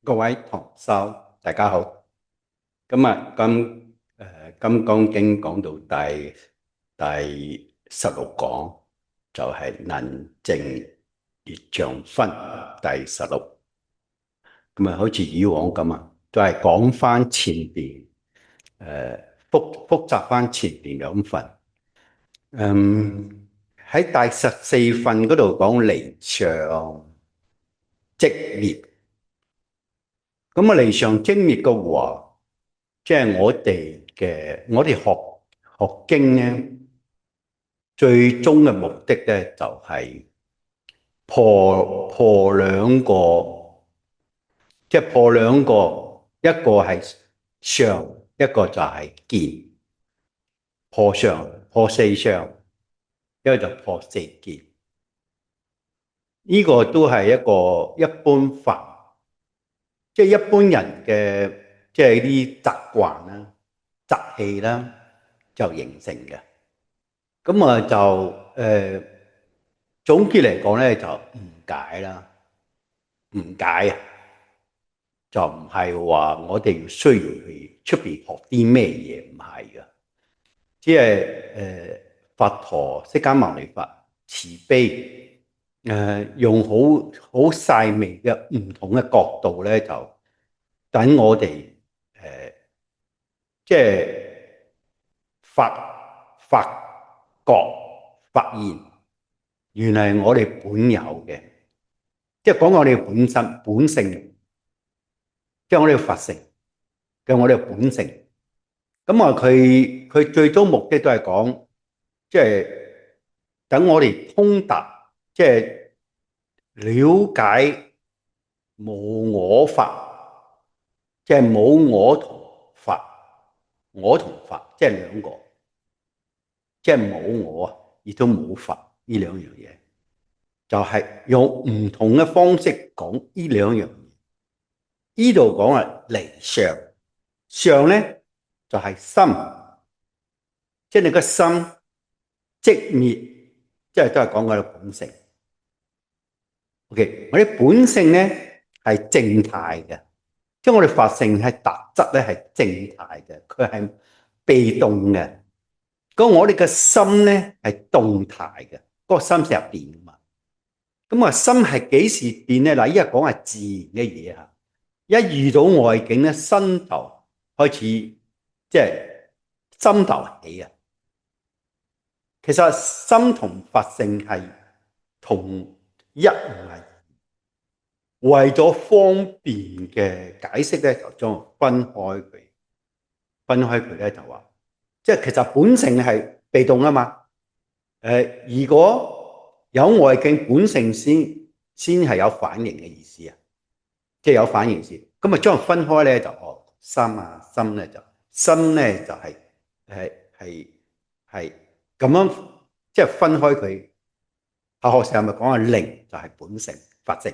各位同修，大家好。今日《金剛經》講到第16講，就係能淨業障分第16。咁好似以往咁都係講翻前邊複習翻前邊兩份。喺第14份嗰度講離相即滅。咁離相即滅嘅話，即係我哋學經咧，最終嘅目的咧就係破兩個，即係破兩個，一個係相，一個就係見。破相，破四相，一個就破四見。呢個都係一個一般法，即係一般人嘅，即係啲習慣啦、習氣啦，就形成嘅。咁總結嚟講咧，就誤解啦，誤解啊，就唔係話我哋需要去出邊學啲咩嘢，唔係嘅。即係佛陀釋迦牟尼佛慈悲，用好細微嘅唔同嘅角度咧，就等我哋即係發覺發現，原來我哋本有嘅，即係講我哋本性，即係我哋嘅佛性嘅我哋嘅本性。咁佢最終目的都係講，即係等我哋通達，即係了解無我法，即係冇我同法，我同法即係兩個，即係冇我啊，亦都冇法呢兩樣嘢，就係用唔同嘅方式講呢兩樣嘢。呢度講係離相，相咧就係心。即係你個心即滅，即係都係講我哋本性。OK， 我哋本性咧係靜態嘅，即係我哋法性係特質咧係靜態嘅，佢係被動嘅。咁我哋嘅心咧係動態嘅，嗰個心成日變噶嘛。咁啊，心係幾時變咧？嗱，依家講係自然嘅嘢嚇，一遇到外境咧，心頭開始即係心頭起啊。其實心同法性係同一唔係，為咗方便嘅解釋咧，就將分開佢。分開佢咧就話，即係其實本性係被動啊嘛。如果有外境，本性先係有反應嘅意思啊，即係有反應先。咁啊將佢分開咧就心咧就係咁樣，即係分開佢。學上咪講啊，零就係本性法性，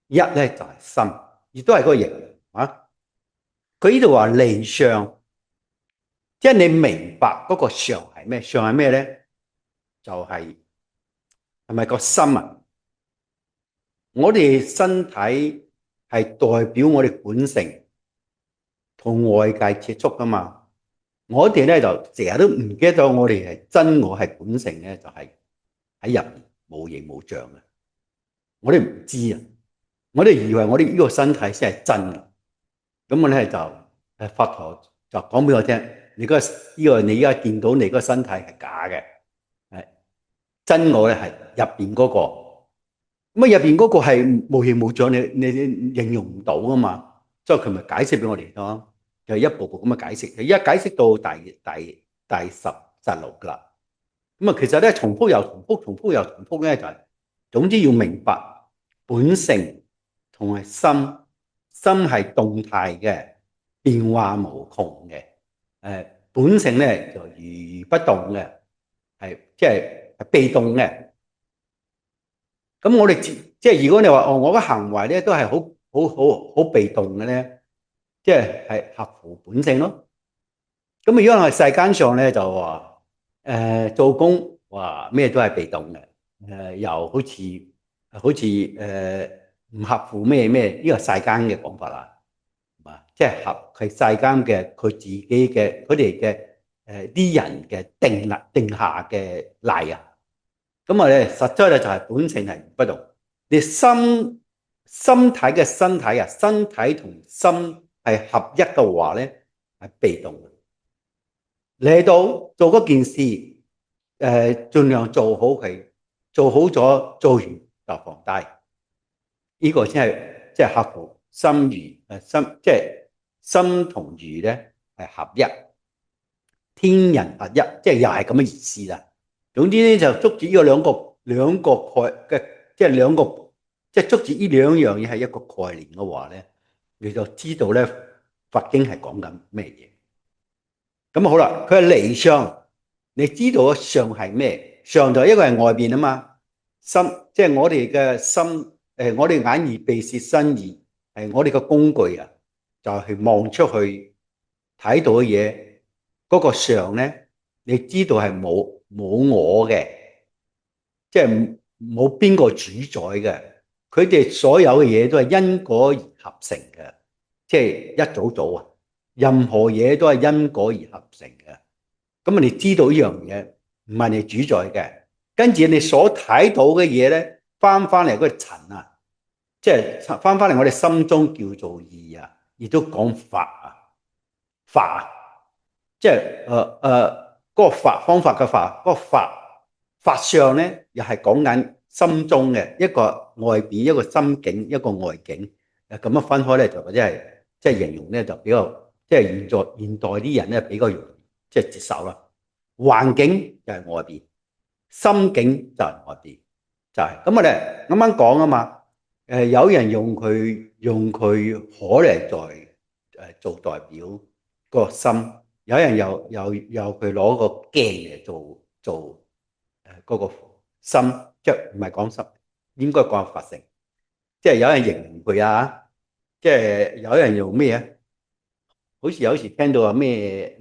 一咧就係心，亦都係嗰個形啊。佢呢度話離相，即係你明白嗰個相係咩？相係咩咧？就係咪個心啊？我哋身體係代表我哋本性同外界接觸噶嘛。我哋咧就成日都唔記得咗，我哋係真我係本性咧，就係喺入面冇形冇象嘅。我哋唔知啊，我哋以為我哋呢個身體先係真嘅。咁我咧就佛陀就講俾我聽，你而家見到你嗰個身體係假嘅，係真我咧係入邊嗰個。咁啊入邊嗰個係無形無象，你形容唔到噶嘛。所以佢咪解釋俾我哋咯，就一步步咁嘅解釋。而家解釋到第16啦。咁啊，其實咧重複又重複，重複又重複咧，就係總之要明白本性同埋心，心係動態嘅，變化無窮嘅。本性咧就如不動嘅，即係被動嘅。咁我哋即係如果你話我嘅行為咧都係好被動嘅咧，即係合乎本性咯。咁如果係世間上咧就話做工話咩都係被動嘅，又好似唔合乎咩呢個世間嘅講法啦，即係合係世間嘅佢自己嘅佢哋嘅啲人嘅定下嘅例啊。咁啊咧，實在咧就係本性係不同。你身體嘅身體啊，身體同心係合一嘅話咧，係被動嘅。嚟到做嗰件事，盡量做好佢，做好咗做完就放低。呢個先係即係合乎心意，即係心同意咧係合一，天人合一，即係又係咁嘅意思啦。總之咧就捉住呢個兩個概嘅，即係兩個即係捉住呢兩樣嘢係一個概念嘅話咧，你就知道咧佛經係講緊咩嘢。咁好啦，佢係離相，你知道相係咩？相就一個係外邊啊嘛，心即係我哋嘅心。我哋眼耳鼻舌身意係我哋嘅工具啊，就係望出去睇到嘅嘢，嗰個相咧，你知道係冇我嘅，即係冇邊個主宰嘅，佢哋所有嘅嘢都係因果而合成嘅，即係一組組啊，任何嘢都係因果而合成嘅。咁你知道呢樣嘢唔係你主宰嘅，跟住你所睇到嘅嘢咧，翻嚟嗰個塵啊。即係翻嚟我哋心中叫做義啊，亦都講法啊，法即係嗰個法方法嘅法，嗰個法相咧，又係講緊心中嘅一個外邊一個心境一個外境，咁樣分開咧就或者係即係形容咧就比較即係現代啲人咧比較容易即係接受啦。環境就係外邊，心境就係外邊，就係咁我哋啱啱講啊嘛。有人用佢可嚟做代表個心，有人又佢攞個鏡嚟做嗰個心，即係唔係講心，應該講法性。即係有人形容佢啊，即係有人用咩啊？好似有時聽到話咩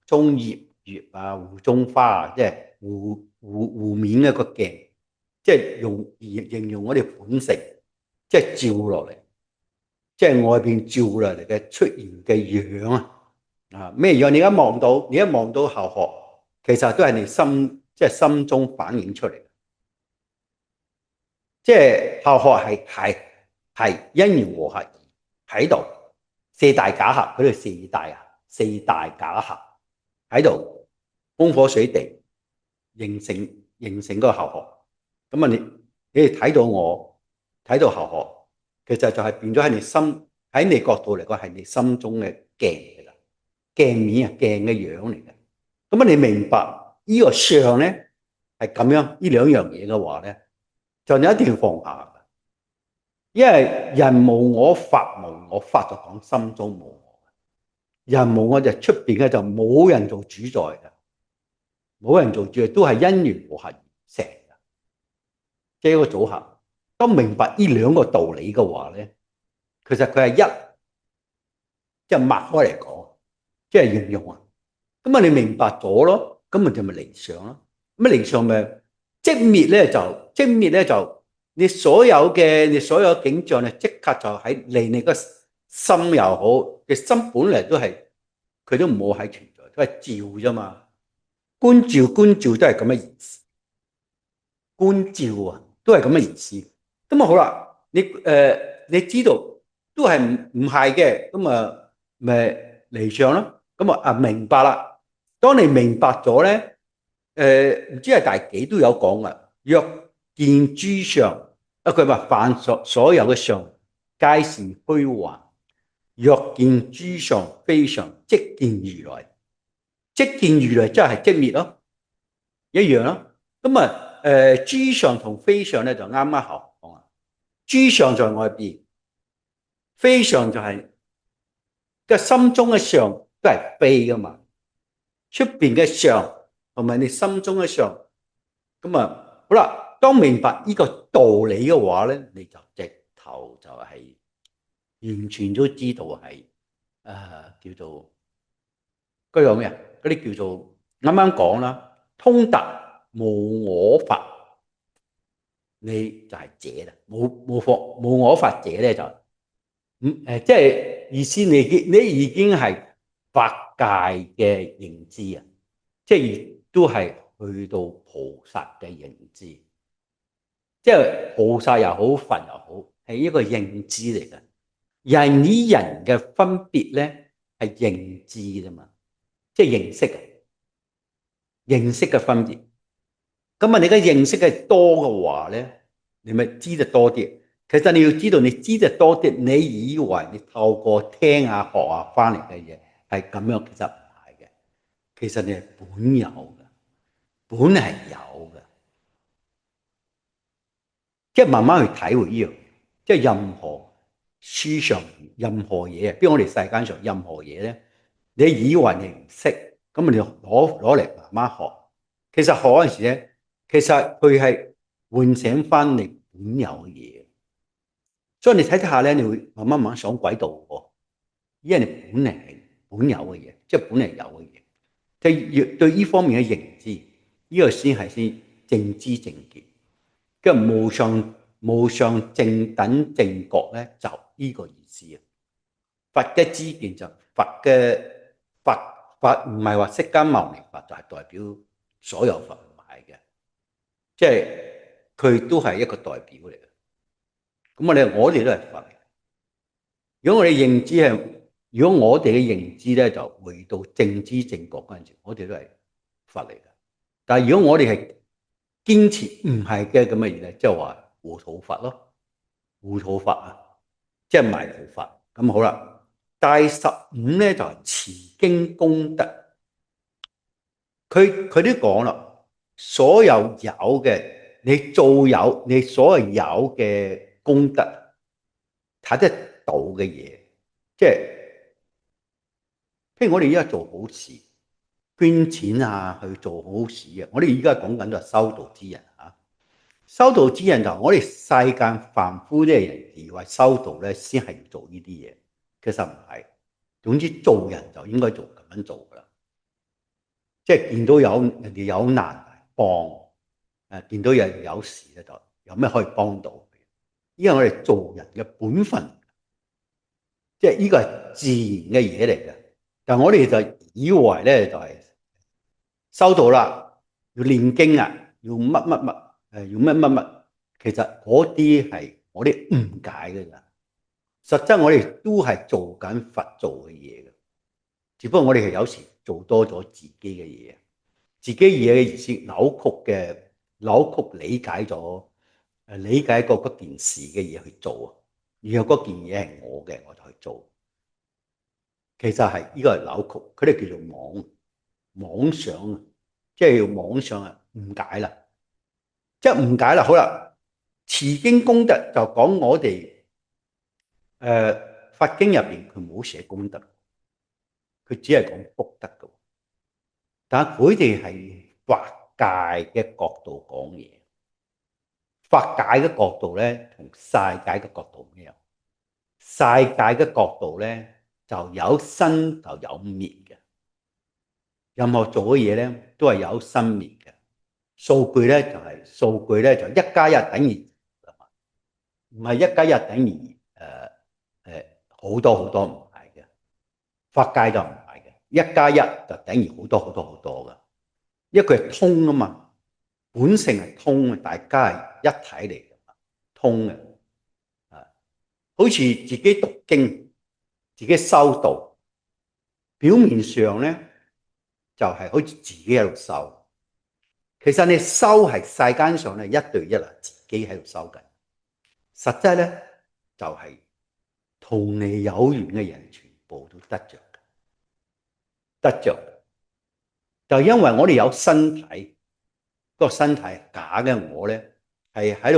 中月啊，湖中花啊，即係湖面嘅個鏡，即係形容我哋本性。即係照落嚟，即係外邊照落嚟嘅出現嘅樣啊！咩樣？你一望到後學，其實都係你即係心中反映出嚟。即係後學係因緣和合喺度，四大假合，嗰度四大假合喺度，風火水地形成嗰個後學。咁啊，你哋睇到我睇到後學。其實就係變咗喺你心喺你角度嚟講係你心中嘅鏡嚟噶，鏡面啊鏡嘅樣嚟嘅。咁啊，你明白呢個相咧係咁樣呢兩樣嘢嘅話咧，就你一定要放下噶。因為人無我，法無我，法就講心中無我。人無我就出邊嘅就冇人做主宰嘅，冇人做主宰都係因緣和合而成嘅，即係一個組合。當明白呢兩個道理嘅話咧，其實佢係一，即係擘開嚟講，即係形容啊。咁啊，你明白咗咯，咁咪就咪離相咯。咁啊，離相咪即滅咧就你所有景象咧，即刻就喺離你個心又好嘅心本嚟都係佢都唔好喺存在，都係照啫嘛。觀照都係咁嘅意思，觀照啊都係咁嘅意思。咁啊好啦，你知道都係唔係嘅，咁啊咪離相咯。咁明白啦。當你明白咗咧，唔知係第幾都有講噶。若見諸相，佢話凡所有嘅相，皆是虛幻。若見諸相非相，即見如來。即見如來即係即滅咯，一樣咯。咁啊諸相同非相咧就啱啱好講啊。諸相在外邊，非相就係個心中嘅相都係非噶嘛。出邊嘅相同埋你心中嘅相，咁啊好啦。當明白呢個道理嘅話咧，你就直頭就係完全都知道係叫做嗰個咩啊？嗰啲叫做啱啱講啦，通達無我法。你就係者啦，冇我法者咧就即係意思你已經係法界嘅認知啊，即係亦都係去到菩薩嘅認知，即係菩薩又好，佛又好，係一個認知嚟嘅。人與人嘅分別咧係認知啫嘛，即係認識嘅分別。咁啊，你嘅認識係多嘅話咧，你咪知得多啲。其實你要知道，你知得多啲，你以為你透過聽啊學啊翻嚟嘅嘢係咁樣，其實唔係嘅。其實你係本有嘅，本係有嘅。即係慢慢去體會呢樣嘢，即係任何書上任何嘢啊，比如我哋世間上任何嘢咧，你以為你唔識，咁你攞嚟慢慢學。其實學嗰陣時咧，其實佢係喚醒翻你本有嘅嘢。所以你睇下咧，你會慢慢上軌道喎，因為你本嚟係本有嘅嘢，即係本嚟有嘅嘢。即係對呢方面嘅認知，呢個先係先正知正見。跟住無上正等正覺咧，就呢個意思啊！佛嘅知見就佛唔係話釋迦牟尼佛就係代表所有佛，唔係嘅，即係佢都係一個代表嚟嘅。咁我哋都係佛嚟。如果我哋認知係，如果我哋嘅認知咧就回到正知正覺嗰陣時，我哋都係佛嚟嘅。但係如果我哋係堅持唔係嘅咁嘅嘢咧，即係話糊塗佛咯，糊塗佛啊，即係迷途佛。咁好啦，第15咧就係持經功德。佢都講啦，所有有嘅你做有，你所有有嘅功德睇得到嘅嘢，即係譬如我哋而家做好事，捐錢啊，去做好事啊。我哋而家講緊就係修道之人啊。修道之人就我哋世間凡夫啲人以為修道咧先係要做呢啲嘢，其實唔係。總之做人就應該做咁樣做噶啦，即係見到人哋有難幫，見到人有事咧就有咩可以幫到。因為我哋做人嘅本分，即係呢個係自然嘅嘢嚟嘅。但係我哋就以為咧就係修道啦，要念經啊，要乜乜乜，要乜乜乜。其實嗰啲係我哋誤解嘅咋。實質我哋都係做緊佛做嘅嘢嘅，只不過我哋係有時做多咗自己嘅嘢，自己嘢嘅意思扭曲理解咗，理解過嗰件事嘅嘢去做啊，然後嗰件嘢係我嘅，我就去做。其實係呢個係扭曲，佢哋叫做妄想啊，即係妄想啊，誤解啦，即係誤解啦。好啦，持經功德就講我哋佛經入邊佢冇寫功德，佢只係講福德嘅。但係佢哋係法界嘅角度講嘢，法界嘅角度咧同世界嘅角度唔一樣。世界嘅角度咧就有生就有滅嘅，任何做嘅嘢咧都係有生滅嘅。數據咧就一加一等於，唔係一加一等於好多好多，唔係嘅。法界就唔係嘅，一加一就等於好多好多好多嘅，因為佢係通啊嘛，本性係通嘅，大家係一體嚟嘅，通嘅。好似自己讀經，自己修道，表面上咧就係好似自己喺度修，其實你修係世間上咧一對一啊，自己喺度修緊。實質咧就係同你有緣嘅人全部都得着，得着。就因為我哋有身體，個身體假嘅我咧係喺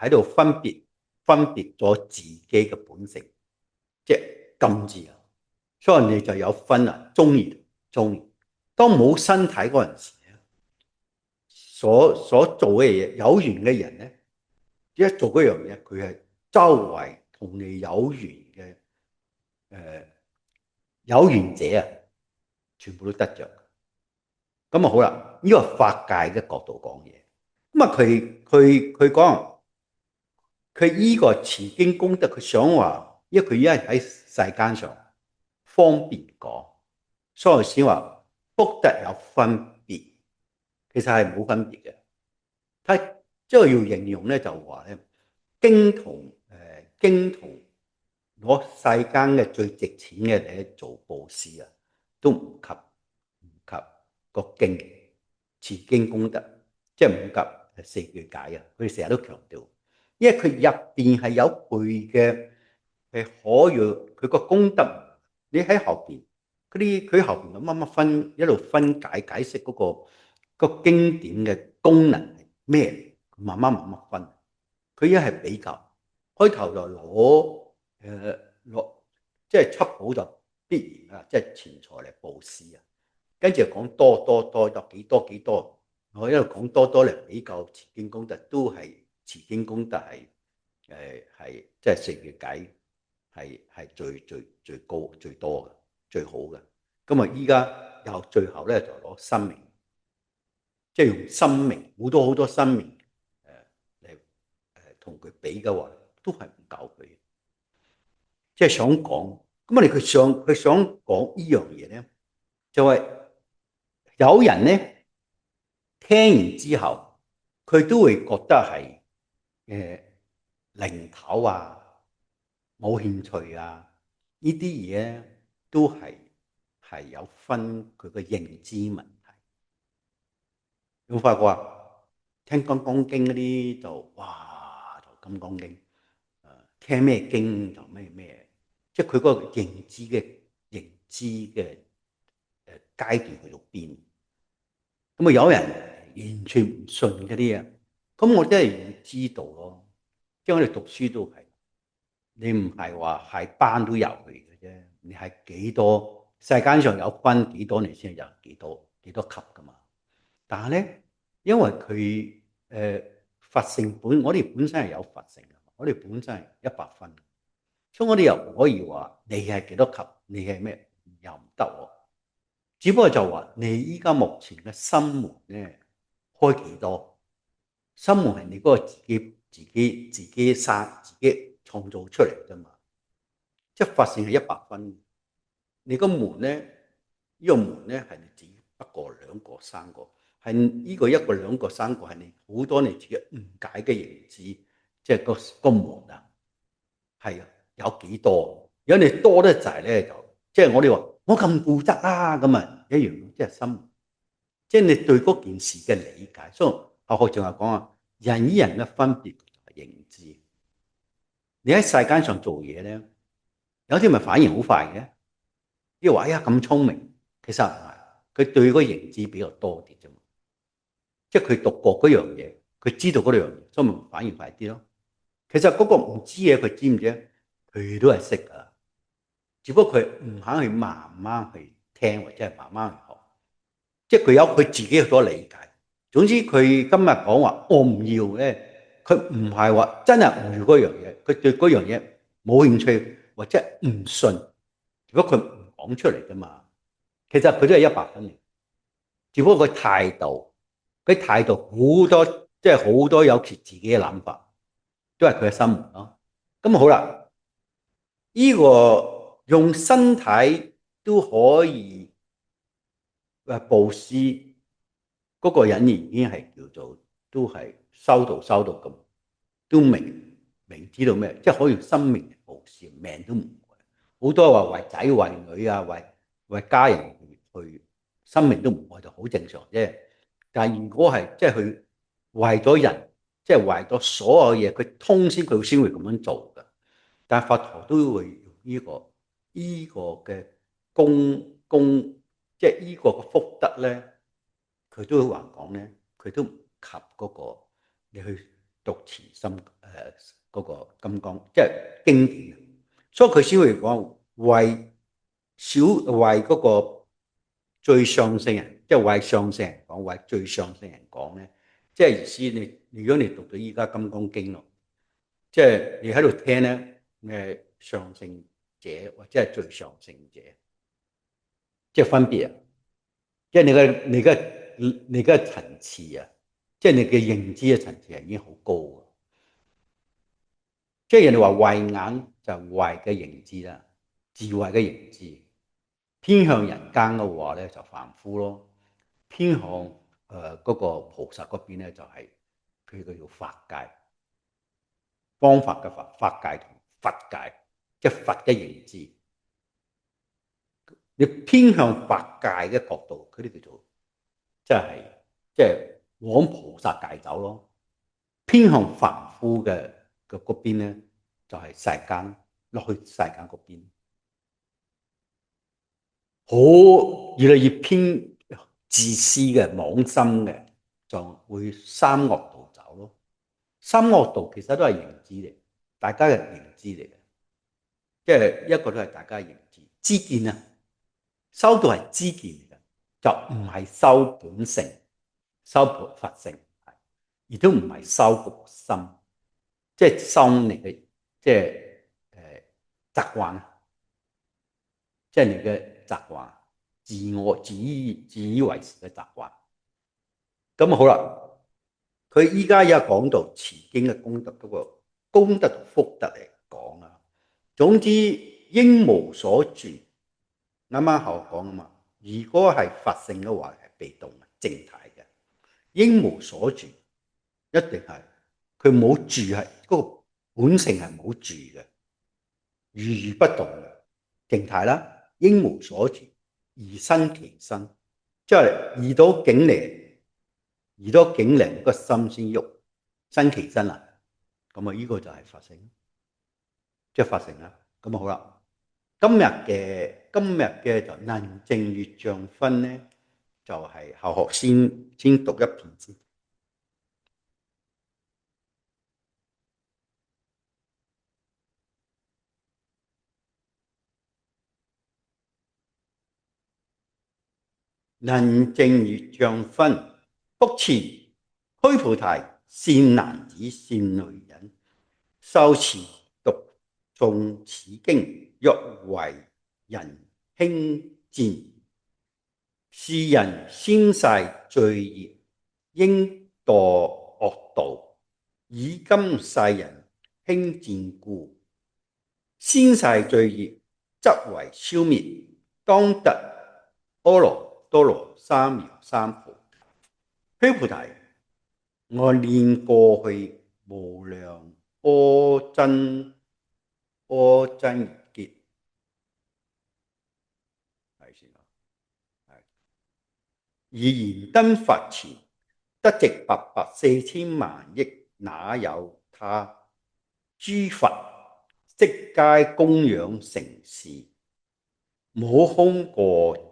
度分別咗自己嘅本性，即係禁止啊，所以你就有分啊，中意同中意。當冇身體嗰陣時咧，所做嘅嘢，有緣嘅人咧，一做嗰樣嘢，佢係周圍同你有緣嘅有緣者啊，全部都得着。咁啊好啦，呢個法界嘅角度講嘢，咁啊，佢講佢依個持經功德，佢想話，因為佢而家喺世間上方便講，所以先話福德有分別，其實係冇分別嘅。佢即係要形容咧，就話咧經同攞世間嘅最值錢嘅嚟做布施啊，都唔及個經持經功德，即係唔及四句解啊！佢哋成日都強調，因為佢入邊係有佢嘅係可以佢個功德，你喺後邊嗰啲佢後邊嘅乜乜分一路分解釋個經典嘅功能係咩，慢慢分。佢一係比較開頭就攞即係七寶就必然啊，即係錢財嚟布施啊。跟住講多有幾多，我一路講多嚟比較持經功德，都係持經功德係即係四月偈係最高最多嘅最好嘅。咁啊依家又最後咧就攞生命，即係用生命好多生命嚟同佢比嘅話，都係唔夠佢。即係想講，咁我哋佢想講呢樣嘢咧，就係有人咧聽完之後，佢都會覺得係零頭啊，冇興趣啊，呢啲嘢都係有分佢嘅認知問題。有冇發覺啊？聽《金剛經》嗰啲就哇，就《金剛經》聽咩經就咩，即係佢嗰個認知嘅階段去到邊。咁啊，有人完全唔信嗰啲啊，咁我真係要知道咯。即係我哋讀書都係，你唔係話係班都有去嘅啫，你係幾多世間上有分幾多，你先有幾多級噶嘛。但係咧，因為佢佛性我哋本身係有佛性嘅，我哋本身係100分，所以我哋又唔可以話你係幾多級，你係咩又唔得喎。只不過就話你依家目前嘅心門咧開幾多？心門係你嗰個自己生自己創造出嚟啫嘛。即係佛性係100分，你個門咧呢個門咧係你自己1個2個3個。係呢個1個2個3個係你好多你自己誤解嘅認知，即係個門啊，係有幾多？如果你多得滯咧，就即係我哋話我咁固執啦，咁啊一樣，即係心，即係你對嗰件事嘅理解。所以學仲係講啊，人與人嘅分別係認知。你喺世間上做嘢咧，有啲咪反應好快嘅，啲話哎呀咁聰明，其實唔係，佢對嗰個認知比較多啲啫嘛。即係佢讀過嗰樣嘢，佢知道嗰樣嘢，所以咪反應快啲咯。其實嗰個唔知嘢，佢知唔知？佢都係識噶，只不過佢唔肯去慢慢去聽或者係慢慢去學。即係佢有佢自己所理解。總之佢今日講話我唔要咧，佢唔係話真係唔要嗰樣嘢，佢對嗰樣嘢冇興趣或者唔信。如果佢唔講出嚟㗎嘛，其實佢都係100分嘅，只不過佢態度。佢態度好多，即係好多有佢自己嘅諗法，都係佢嘅心門咯。咁好啦，呢個用身體都可以布施嗰個人，已經係叫做都係修道咁，都明知道咩，即係可以用生命嚟布施，命都唔會。好多話為仔為女啊，為家人去生命都唔愛就好正常啫。但係如果係即係佢為咗人，即係為咗所有嘢，佢通先佢先會咁樣做嘅。但係佛陀都會用呢個嘅功，即係呢個嘅福德咧，佢都會話講咧，佢都唔及嗰個你去讀慈心嗰個金剛，即係經典。所以佢先會講為嗰個最上聖人，即係為上聖人講，為最上聖人講咧，即係意思如果你讀到依家《金剛經》咯，即係你喺度聽咧，上聖者或者係最上聖者，即係分別啊！即係你嘅層次啊！即係你嘅認知嘅層次係已經好高嘅。即係人哋話慧眼就係慧嘅認知啦，智慧嘅認知。偏向人間嘅話咧就凡夫咯，偏向嗰個菩薩嗰邊咧就係佢叫法界，方法嘅法，法界同佛界，即係佛嘅認知。你偏向法界嘅角度，佢哋叫做即係往菩薩界走咯。偏向凡夫嘅嗰邊咧，就係世間落去世間嗰邊，好越嚟越偏自私嘅、妄心嘅，就會三惡道走咯。三惡道其實都係認知嚟，大家嘅認知嚟嘅，即係一個都係大家嘅認知。知見啊，修道係知見嚟嘅，就唔係修本性、修佛性，亦都唔係修個心。即係修你嘅即係習慣，即係你嘅習慣，自以為是嘅習慣。咁好啦，佢依家有講到持經嘅功德嗰個功德同福德嚟講啊。總之應無所住，啱啱後講啊嘛。如果係佛性嘅話係被動嘅靜態嘅，應無所住一定係佢冇住係嗰個本性係冇住嘅。如如不動嘅靜態啦，應無所住而生其身，即係遇到境嚟，個心先喐，生其身啊！咁啊，呢個就係法性，即係法性啦。咁啊好啦，今日嘅就能證月像分咧，就係後學先讀一遍先。能證月像分，復次須菩提，善男子善女人，受持讀誦此經，若為人輕賤，是人先世罪孽，應墮惡道，以今世人輕賤故，先世罪孽則為消滅，當得阿耨多羅三藐三菩提。須菩提，我念過去無量阿僧祇，而燃燈佛前，得值840,000,000億那由他。諸佛悉皆供養承事，無空過者。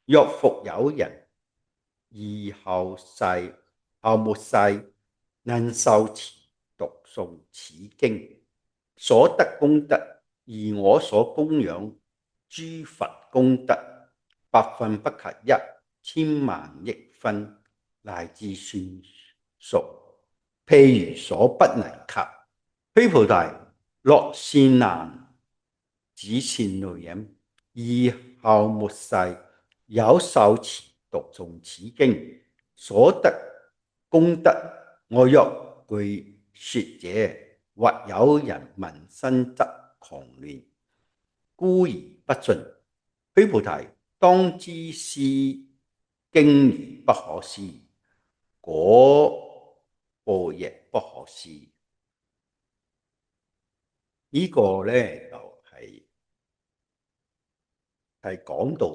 若復有人而後末世能受持讀誦此經，所得功德，而我所供養諸佛功德，百分不及1,000,000,000,000分，乃至算數，譬如所不能及。須菩提，若善男子善女人，而後末世有受持讀誦此經，所得功德，我若具說者，或有人聞身則狂亂，故而不信。須菩提，當知是經如不可思議，果報亦不可思議。呢個咧就係講到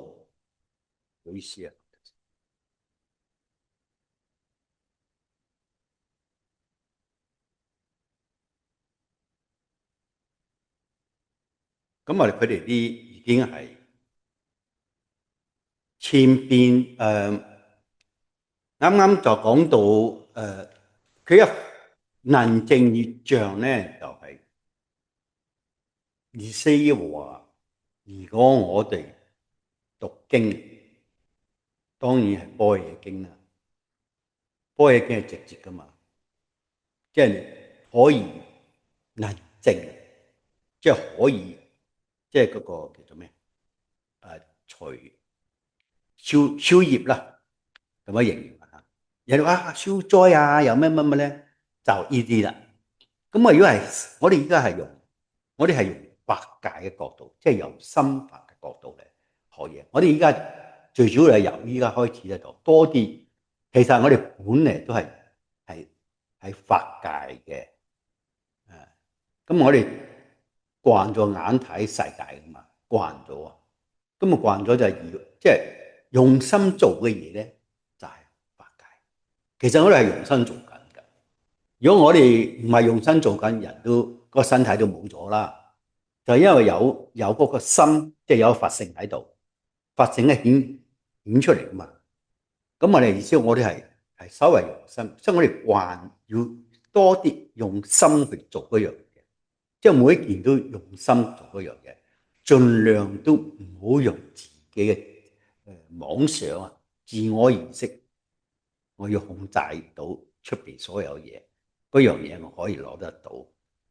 有意思啊！咁啊，佢哋啲已經係前邊啱啱就講到佢一能證月像咧，就係意思話，如果我哋讀經，當然係般若經啦。般若經係直接噶嘛，即係可以能證，即係可以，即係嗰個叫做咩？除超業啦，咁樣形容啊。人哋話消災啊，有咩乜乜咧，就呢啲啦。咁啊，如果係我哋而家係用，我哋係用法界嘅角度，即係由心法嘅角度嚟學嘢。我哋而家最主要係由依家開始咧，就多啲。其實我哋本嚟都係法界嘅，咁我哋慣咗眼睇世界噶嘛，慣咗啊，咁啊慣咗就係即係用心做嘅嘢咧，就係法界。其實我哋係用心做緊㗎。如果我哋唔係用心做緊，人都個身體都冇咗啦。就因為有嗰個心，即係有法性喺度，法性咧顯出嚟㗎嘛。咁我哋意思，我哋係稍微用心，所以我哋慣要多啲用心去做嗰樣嘢，即係每一件都用心做嗰樣嘢，盡量都唔好用自己嘅妄想啊、自我意識，我要控制到出邊所有嘢，嗰樣嘢我可以攞得到，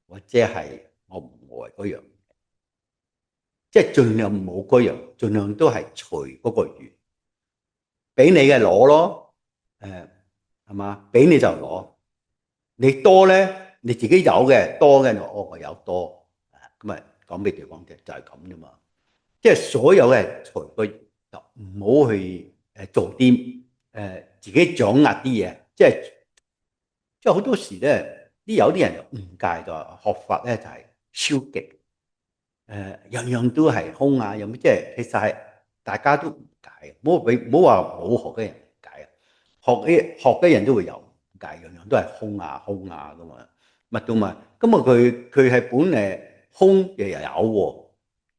或者係我唔愛嗰樣嘢，即係盡量冇嗰樣，盡量都係隨嗰個緣。俾你嘅攞咯，係嘛？俾你就攞，你多咧，你自己有嘅多嘅，我有多，咁咪講俾對方聽，就係咁啫嘛。即係所有嘅財個就唔好去做啲自己掌握啲嘢，即係好多時咧，有啲人就誤解咗學法咧就係消極，樣樣都係空啊，有咩即係其實係大家都誤解，唔好話冇學嘅人誤解啊，學嘅人都會有誤解，樣樣都係空啊空啊咁啊，乜都嘛，咁啊佢係本嚟空嘅又有喎，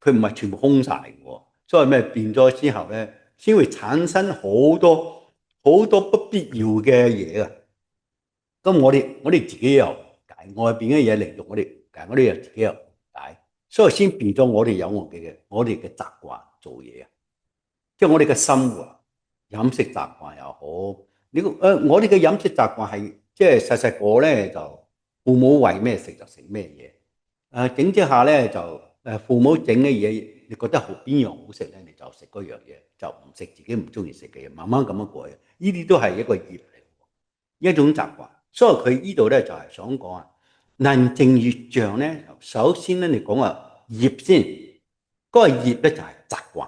佢唔係全部空晒嘅喎，所以咩變咗之後咧，先會產生好多不必要嘅嘢啊！咁我哋自己又解外邊嘅嘢嚟到我哋解，我哋又自己又解，所以先變咗我哋有我哋嘅習慣做嘢啊！即係我哋嘅生活飲食習慣又好，我哋嘅飲食習慣係即係細細個咧就父母餵咩食就食咩嘢，整之下咧就父母整嘅嘢，你覺得邊樣好食咧，你就食嗰樣嘢，就唔食自己唔中意食嘅嘢，慢慢咁樣過嘅，呢啲都係一個業嚟，一種習慣。所以佢呢度咧就係想講啊，能證越象咧，首先咧你講話業先，嗰個業咧就係習慣。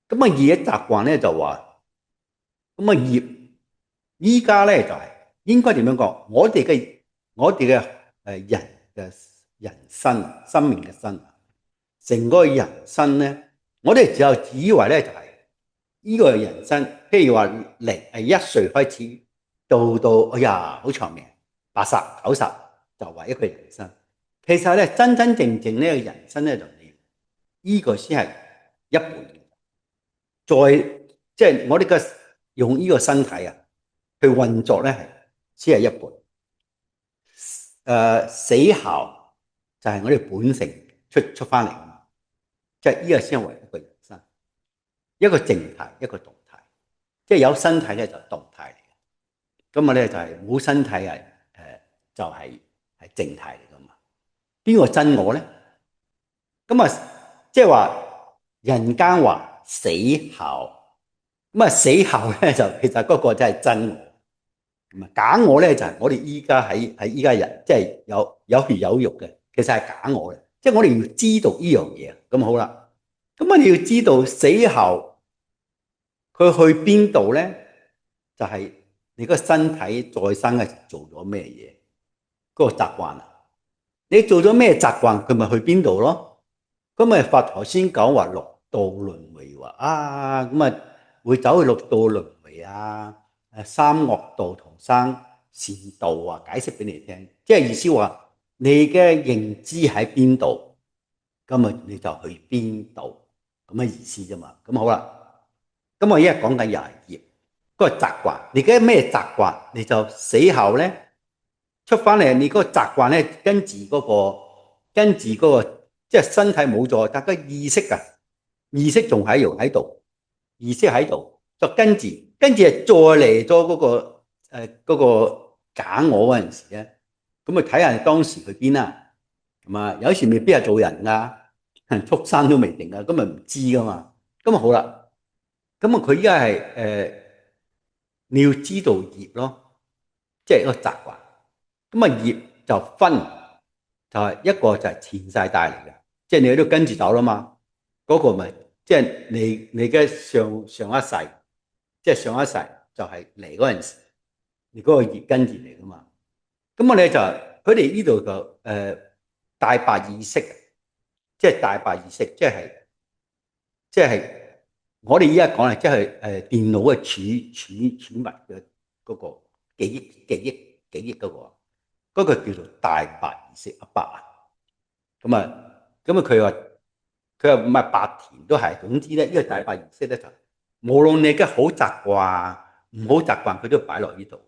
咁啊業嘅習慣咧就話，咁啊業依家咧就係應該點樣講？我哋嘅人嘅人生命嘅生，成個人生咧，我哋只以為咧就係呢個人生，譬如話1歲開始到哎呀好長命80、90就為一個人生。其實咧真真正正呢個人生咧就呢個先係一半。再即係我哋嘅用呢個身體啊去運作咧，係先係一半。死後就係我哋本性出翻嚟啊嘛，即係呢個先為一個人生，一個靜態，一個動態。即係有身體咧就動態嚟嘅，咁啊咧就係冇身體係就係靜態嚟噶嘛。邊個真我咧？咁啊即係話人間話死後。咁啊死後咧就其實嗰個真係真我，咁啊假我咧就係我哋依家喺依家人即係有血有肉嘅，其實係假我嘅，即係我哋要知道呢樣嘢。咁好啦，咁啊你要知道死後佢去邊度咧？就係你個身體再生嘅時做咗咩嘢，嗰個習慣啊，你做咗咩習慣，佢咪去邊度咯？咁咪佛陀先講話六道輪迴話啊，咁啊會走去六道輪迴啊，三惡道同生善道啊，解釋俾你聽，即係意思話你嘅認知喺邊度，咁啊你就去邊度咁嘅意思啫嘛。咁好啦，咁我依家講緊又係業嗰個習慣，你嘅咩習慣，你就死後咧出翻嚟，你嗰個習慣咧跟住嗰個。即係身體冇咗，但係個意識啊，意識仲喺度，意識喺度，就跟住再嚟咗嗰個假我嗰陣時咧，咁咪睇下當時去邊啦，係嘛？有時未必係做人噶，畜生都未定噶，咁咪唔知噶嘛。咁啊好啦，咁啊佢依家係你要知道業咯，即係一個習慣。咁啊業就分，就係一個就係前世帶嚟嘅，即係你都跟住走啦嘛。嗰個咪即係你嘅上一世，即係上一世就係嚟嗰陣時，你嗰個業跟住嚟噶嘛。咁我哋就佢哋呢度就大白意識，即係大白意識，即係我哋依家講咧，即係電腦嘅儲物嘅嗰個記憶嗰個叫做大白意識阿白啊。咁啊佢話唔係白田都係，總之咧呢個大白意識咧就無論你嘅好習慣唔好習慣，佢都擺落呢度。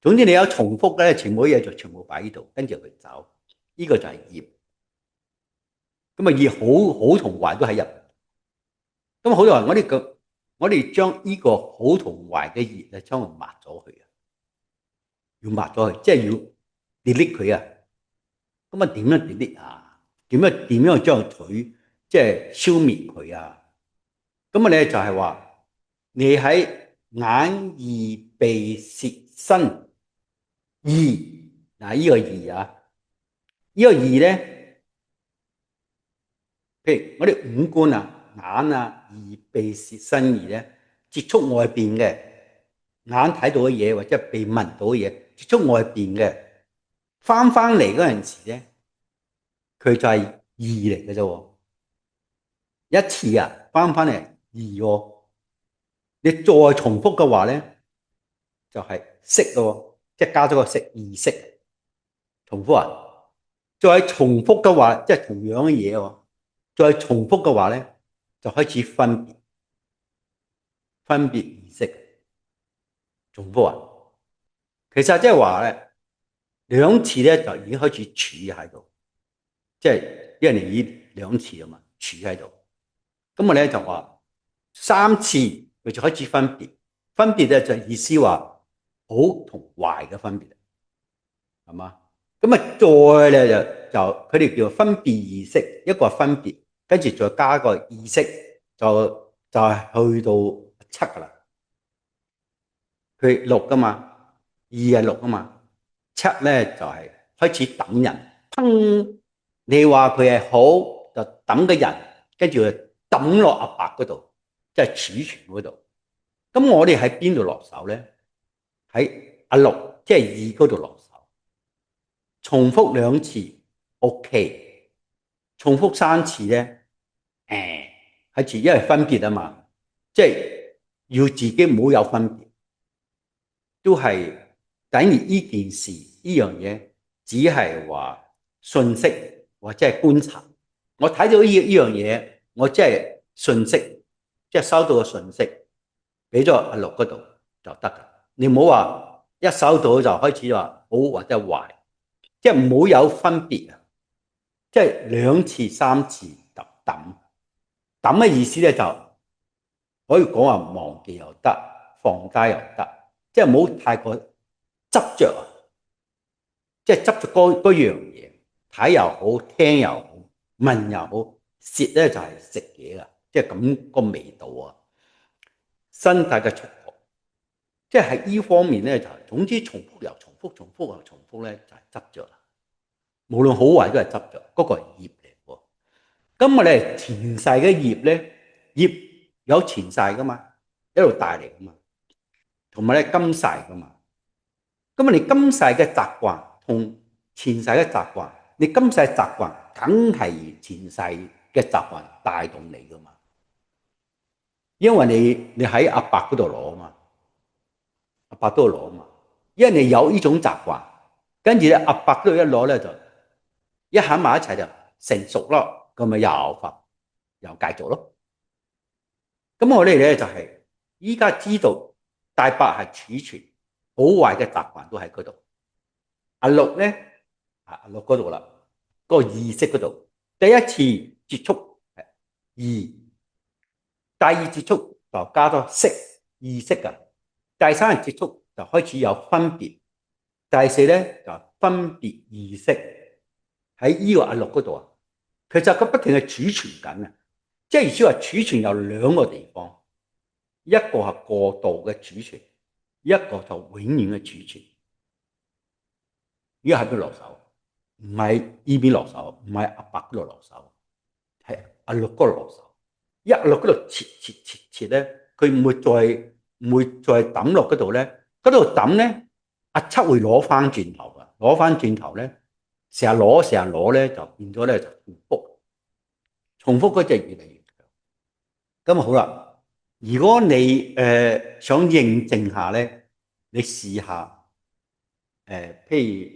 總之你有重複嘅全部嘢就全部擺呢度，跟住佢走，呢個就係業。咁啊業好同壞都喺入。咁好多人我哋將呢個好同壞嘅業咧，將佢抹咗佢啊，要抹咗佢，即係要 delete 佢啊。咁啊點樣 delete 啊？點樣將佢即係消滅佢啊？咁啊咧就係話你喺眼耳鼻舌身意嗱，呢個意啊，呢個意咧，譬如我哋五官啊，眼啊、耳、鼻、舌、身、意咧，接觸外邊嘅眼睇到嘅嘢，或者鼻聞到嘅嘢，接觸外邊嘅，翻嚟嗰陣時咧，佢就係意嚟嘅啫。一次啊，翻嚟意喎，你再重複嘅話咧，就係識咯，即係加咗個識意識，重複啊。再重複嘅話，即係同樣嘅嘢喎。再重複嘅話咧，就開始分別意識，重複啊。其實即係話咧，兩次咧就已經開始儲喺度，即係因為你呢兩次啊嘛，儲喺度。咁我咧就話三次佢就開始分別咧就意思話好同壞嘅分別，係嘛？咁啊再咧就佢哋叫分別意識，一個係分別，跟住再加個意識，就係去到7噶啦。佢6噶嘛，二係6啊嘛，7咧就係開始揼人，砰！你話佢係好就揼個人，跟住揼落阿白嗰度，即係儲存嗰度。咁我哋喺邊度落手咧？喺阿6，即係2嗰度落手。重複2次 OK， 重複3次咧，係住因為分別啊嘛，即係要自己唔好有分別。都係等於呢件事呢樣嘢，只係話信息或者係觀察。我睇到呢樣嘢，我即係信息，即係收到個信息，俾咗阿6嗰度就得㗎。你唔好話一收到就開始話好或者壞，即係唔好有分別啊！即係2次3次就抌嘅意思咧，就可以講話忘記又得，放低又得。即係唔好太過執着啊！即係執着嗰樣嘢，睇又好，聽又好，聞又好，舌咧就係食嘢噶，即係咁個味道啊！身體嘅觸覺，即係喺呢方面咧就係總之重複又重複，重複又重複咧就係執着啦。無論好壞都係執着，嗰個係業嚟喎。咁我哋前世嘅業咧，業有前世噶嘛，一路帶嚟噶嘛。同埋咧今世噶嘛，咁你今世嘅習慣同前世嘅習慣，你今世習慣梗係前世嘅習慣帶動你噶嘛，因為你喺阿伯嗰度攞啊嘛，阿伯都攞啊嘛，因為你有呢種習慣，跟住咧阿伯嗰度一攞咧就一喺埋一齊就成熟咯，咁咪又繼續咯。咁我哋咧就係依家知道。大白係儲存好壞嘅習慣都喺嗰度。阿6咧，阿6嗰度啦，嗰個意識嗰度，第一次接觸係意，第二接觸就加咗識意識啊，第三接觸就開始有分別，第4咧就分別意識喺呢個阿6嗰度啊。其實佢不停係儲存緊啊，即係意思話儲存有2個地方。一個係過度嘅儲存，一個就永遠嘅儲存。依家喺邊落手？唔係依邊落手，唔係阿伯嗰度落手，係阿六嗰度落手。一六嗰度切咧，佢唔會再抌落嗰度咧，嗰度抌咧，阿七會攞翻轉頭噶，攞翻轉頭咧，成日攞咧，就變咗咧就重複嗰隻越嚟越強。咁好啦，如果你想認證下咧，你試下譬如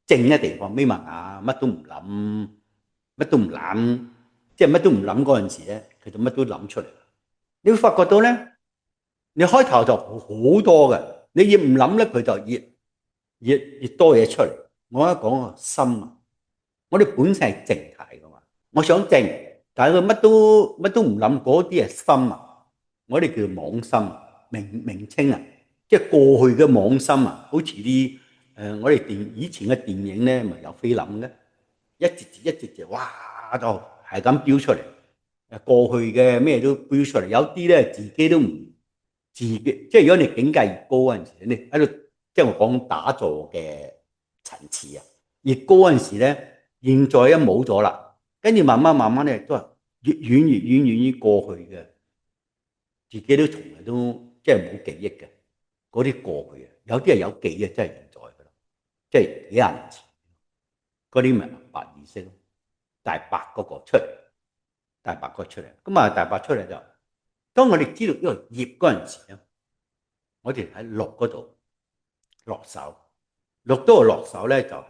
靜嘅地方眯埋眼，乜都唔諗，乜都唔諗，即係乜都唔諗嗰陣時咧，佢就乜都諗出嚟。你會發覺到咧，你開頭就好多嘅，你越唔諗咧，佢就越多嘢出嚟。我一講個心啊，我哋本身係靜態噶嘛，我想靜，但係佢乜都唔諗，嗰啲係心啊，我哋叫妄心，名稱啊，即係過去嘅妄心啊，好似啲我哋以前嘅電影咧，咪有菲林嘅，一節節，哇就係咁飆出嚟。過去嘅咩都飆出嚟，有啲咧自己都唔自己，即係如果你境界越高嗰陣時，你喺度即係我講打坐嘅層次啊，越高嗰陣時咧，現在一冇咗啦，跟住慢慢咧都係越遠過去嘅，自己都從來都即係冇記憶嘅嗰啲過去啊，有啲係有記憶，真係現在噶啦，即係幾廿年前嗰啲咪白意識咯，大白嗰個出嚟。大白個出嚟，咁啊大白出嚟就，當我哋知道呢個業嗰陣時咧，我哋喺六嗰度落手，六嗰度落手咧就係，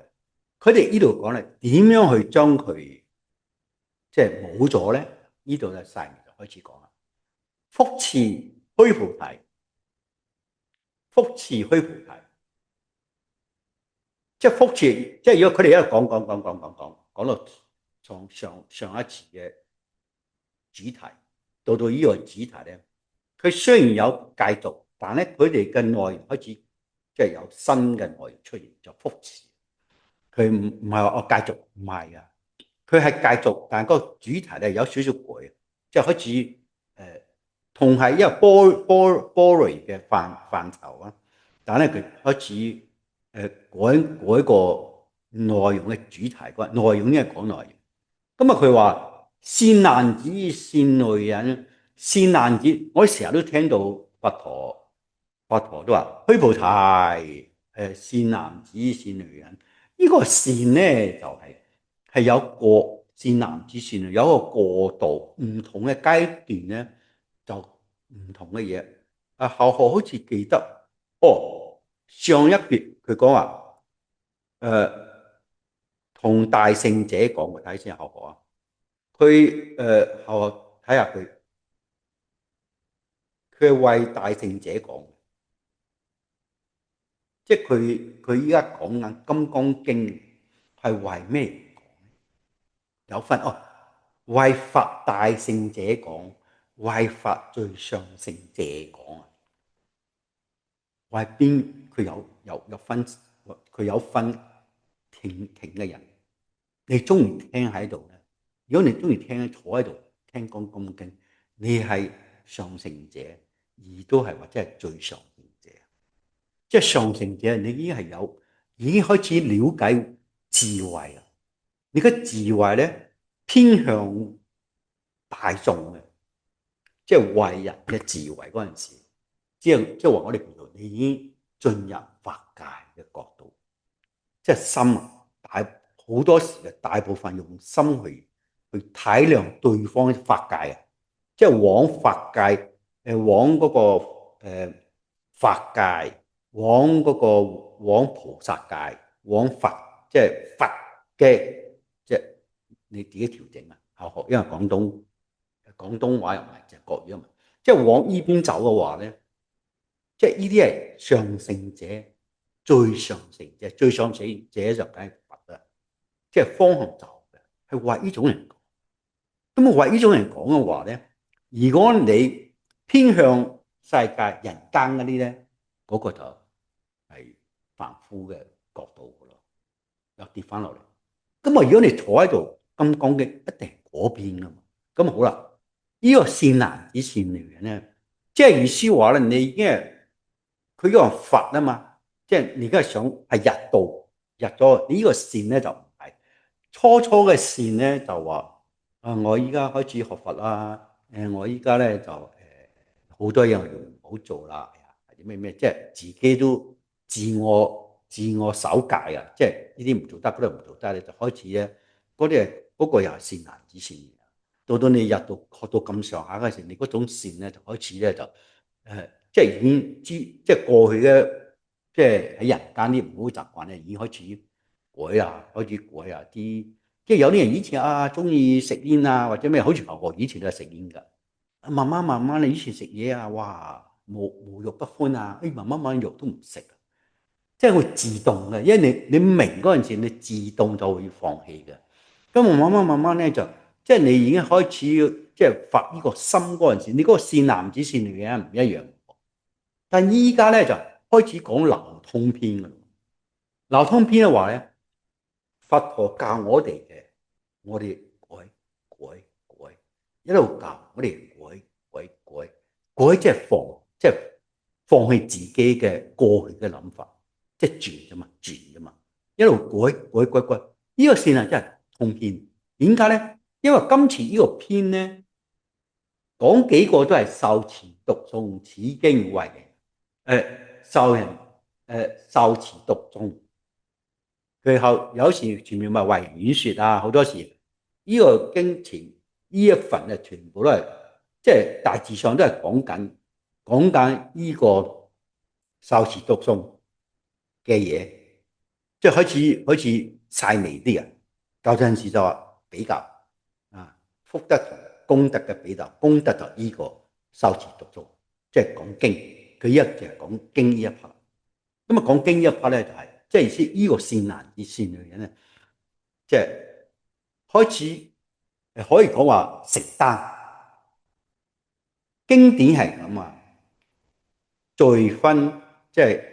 佢哋呢度講咧點樣去將佢即係冇咗咧？呢度咧細就開始講啦。復次虛菩提，復次虛菩提，即係復次，即係如果佢哋一路講到從上一次嘅主題到呢個主題咧，佢雖然有繼續，但咧佢哋嘅內容開始即係有新嘅內容出現，就復次。佢唔係話我繼續，唔係噶，佢係繼續，但係嗰個主題咧有少少改，即係開始同係因為波雷嘅範疇啊，但係咧佢開始改個內容嘅主題，個內容應該講內容。咁啊，佢話。善男子、善女人，善男子，我成日都聽到佛陀都話虛菩提，善男子、善女人。呢個善咧就係有個善男子、善女，有一個過渡，唔同嘅階段咧就唔同嘅嘢。後學好似記得，上一節佢講話，同大聖者講嘅，睇先後學啊。佢後睇下佢係為大聖者講，即係佢依家講緊《金剛經》係為咩講？有分為佛大聖者講，為佛最上聖者講啊。為邊佢有分，佢有分停嘅人，你中意聽喺度咧？如果你中意聽坐喺度聽講咁經，你係上乘者，而都係或者係最上乘者。即係上乘者，你已經開始了解智慧啦。你嘅智慧咧偏向大眾嘅，即係為人嘅智慧嗰陣時，即係話我哋叫做你已經進入法界嘅角度，即係心好多時嘅大部分用心去體諒對方嘅法界啊，即係往法界往嗰個法界，往菩薩界，往佛，即係佛嘅，即係你自己調整啊。後學因為廣東話又唔係就係國語啊嘛，即係往呢邊走嘅話咧，即係呢啲係上乘者，最上乘者，最上乘者就梗係佛啦，即係方向走嘅，係為呢種人講。咁為呢種人講嘅話咧，如果你偏向世界人間嗰啲咧，嗰個就係凡夫嘅角度噶咯，又跌翻落嚟。咁啊，如果你坐喺度咁講嘅，一定係嗰邊噶嘛。咁好啦，呢個善男子善女人咧，即係意思話咧，你已經係佢個佛啊嘛，即係你而家想係入道入咗，你呢個善咧就唔係初嘅善咧就話我依家開始學佛啦，我依家咧就好多嘢唔好做啦，或者咩，即係自己都自我守戒啊，即係呢啲唔做得，嗰啲唔做得，你就開始咧嗰啲係嗰個又係善男子善女。到你入到學到咁上下嗰時，你嗰種善咧就開始咧就即係已經即係過去嘅，即係喺人間啲唔好習慣咧，已經開始改啊啲，即係有啲人以前中意食煙啊或者咩，好似我以前都係食煙㗎，慢慢你以前食嘢啊，哇無肉不歡啊，慢慢肉都唔食，即係會自動嘅，因為你明嗰陣時，你自動就會放棄嘅。咁慢慢咧就，即係你已經開始即係發呢個心嗰陣時，你嗰個善男子善女嘅唔一樣。但依家咧就開始講流通篇嘅，流通篇嘅話咧，佛陀教我哋嘅，我哋改，一路教我哋改，即係放棄自己嘅過去嘅諗法，即係轉啫嘛，一路改，呢個線啊真係通篇。點解咧？因為今次呢個篇咧講幾個都係受持讀誦此經為受人受持讀誦，佢後有時前面咪為演說啊，好多時呢個經前呢一份啊，全部都係即係大致上都係講緊呢個受持讀誦嘅嘢，即係開始細微啲啊。有陣時就話比較福德同功德嘅比較，功德就呢個受持讀誦，即係講經，佢一就係講經呢一 part。咁講經呢一 part 咧就係、即係意思呢個善男子善女人咧，即係開始可以講話承擔。經典係咁啊，序分即係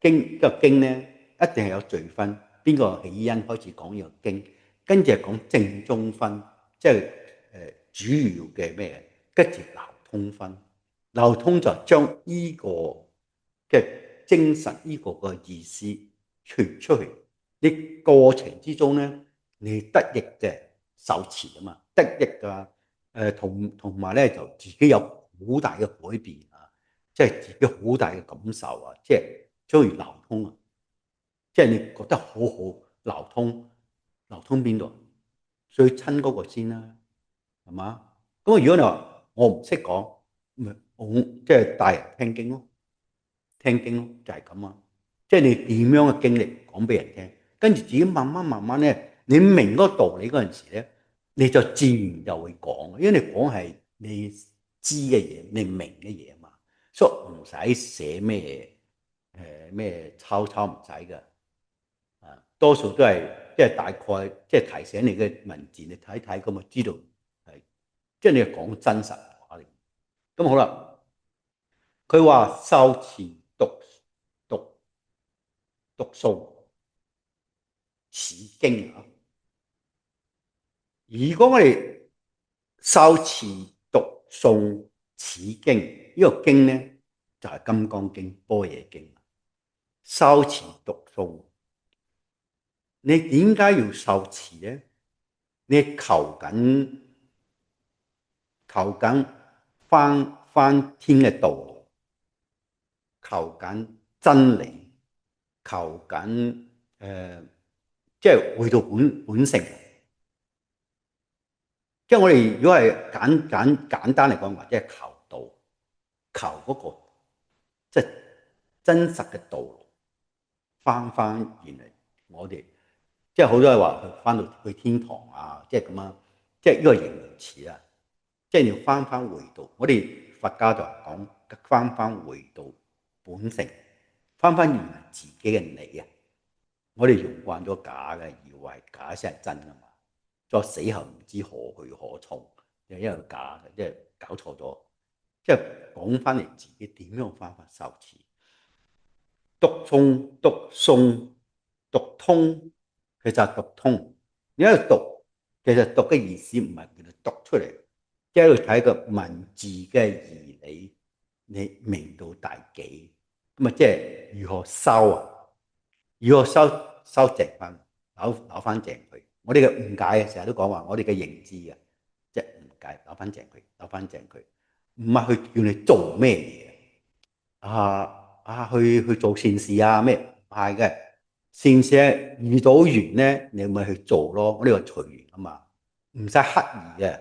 經咧，一定係有序分，邊個起因開始講呢個經，跟住係講正宗分，即係主要嘅咩，跟住流通分。流通就將呢個嘅精神，呢個嘅意思傳出去。你過程之中咧，你得益嘅受持啊嘛，得益啊，同埋咧就自己有好大嘅改變啊，即係自己好大嘅感受啊，即係將佢流通啊，即係你覺得好好流通，流通邊度？最親嗰個先啦，係嘛？咁如果你話我唔識講，咪我即係帶人聽經咯，聽經咯，就係咁啊！即係你點樣嘅經歷講俾人聽，跟住自己慢慢咧，你明嗰個道理嗰陣時咧，你就自然就會講，因為你講係你知嘅嘢，你明嘅嘢啊嘛，所以唔使寫咩咩抄唔使㗎，多數都係即係大概即係提醒你嘅文字，你睇睇咁就知道係，即係你係講真實話嚟。咁好啦，佢話受持讀誦此經啊。如果我哋受持讀誦此經，呢個經咧就係《金剛經》般若經。受持讀誦，你點解要受持咧？你求緊翻天嘅道路，求緊真理，求緊即係回到本性。即係我哋如果係簡單嚟講，或者係求道，求嗰個即係真實嘅道路，翻原嚟我哋即係好多人話翻到去天堂啊，即係咁樣，即係呢個形容詞啊，即係你要翻回到我哋佛家就講翻回到本性，翻原來自己嘅你啊！我哋用慣咗假嘅，以為假先係真噶嘛。再死後唔知何去何從，就因為假嘅，即係搞錯咗。即係講翻嚟自己點樣翻受持，讀誦讀通，其實係讀通。因為讀其實讀嘅意思唔係叫做讀出嚟，即係要睇個文字嘅義理，你明到第幾？咁啊，即係如何收啊？如何收正翻，扭翻正佢。我哋嘅誤解啊，成日都講話我哋嘅認知啊，即係誤解，扭翻正佢，扭翻正佢，唔係去叫你做咩嘢去做善事啊咩？唔係嘅，善事係遇到緣咧，你咪去做咯。呢個隨緣啊嘛，唔使刻意嘅。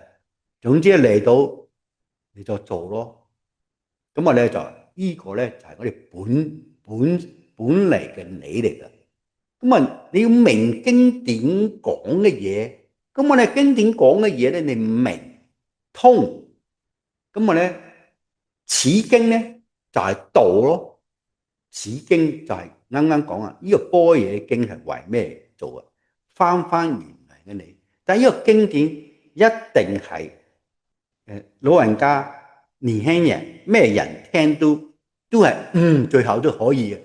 總之嚟到你就做咯。咁我咧就呢個咧就係我哋本嚟嘅理嚟㗎。咁啊，你要明經典講嘅嘢，咁我哋經典講嘅嘢咧，你唔明通，咁我咧此經咧就係道咯，此經就係啱啱講啊，呢個般若經係為咩做啊？翻原嚟嘅你，但係呢個經典一定係老人家、年輕人咩人聽都係最後都可以嘅，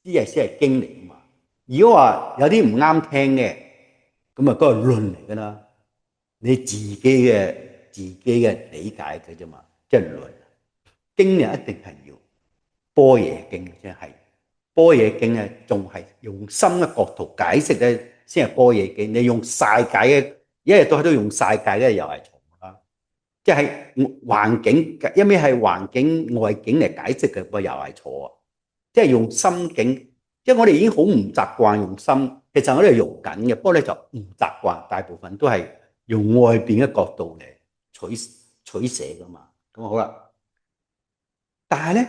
呢嘢先係經嚟㗎嘛。如果話有啲唔啱聽嘅，咁啊嗰個論嚟㗎啦，你自己嘅理解嘅啫嘛，即係論經就一定係要般若經，即係般若經咧，仲係用心嘅角度解釋咧，先係般若經。你用世界嘅，一日都喺度用世界咧，又係錯啦。即係環境一味係環境外境嚟解釋嘅，又係錯啊！即係用心境，即係我哋已經好唔習慣用心，其實我哋係用緊嘅，不過咧就唔習慣，大部分都係用外邊嘅角度嚟取捨噶嘛。咁好啦，但係咧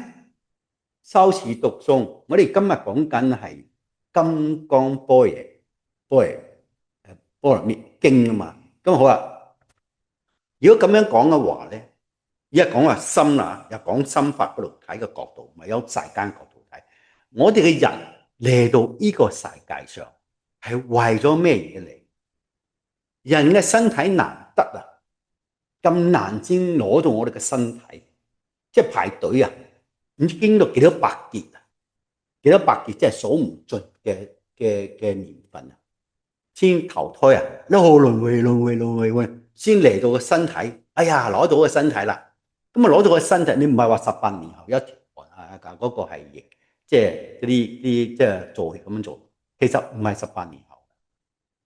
修持讀誦，我哋今日講緊係金剛般若蜜經啊嘛。咁好啦，如果咁樣講嘅話咧，一講話心啦，又講心法嗰度睇嘅角度，唔係有世間角度睇。我哋嘅人嚟到呢個世界上係為咗咩嘢嚟？人嘅身體難得啊，咁難先攞到我哋嘅身體，即係排隊啊，唔知經過幾多百劫啊，幾多百劫即係數唔盡嘅年份啊，先投胎啊，一路輪迴，先嚟到個身體。哎呀，攞到個身體啦！咁啊，攞到個身體，你唔係話18年後一條啊，嗰個係即係啲即係做咁樣做，其實唔係18年後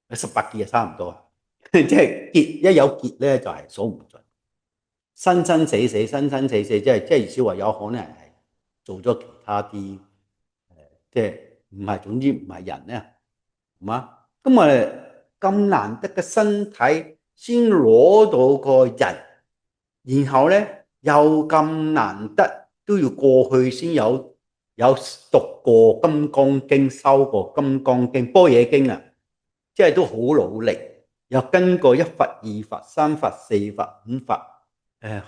，18劫就差唔多，即係劫一有劫咧就係數唔盡，生死，即係意思話有可能係做咗其他啲即係唔係，總之唔係人咧，係嘛？咁啊咁難得嘅身體先攞到個人，然後咧又咁難得都要過去先有讀過《金剛經》、修過《金剛經》、般若經啊，即係都好努力，又跟過一佛、二佛、三佛、四佛、五佛，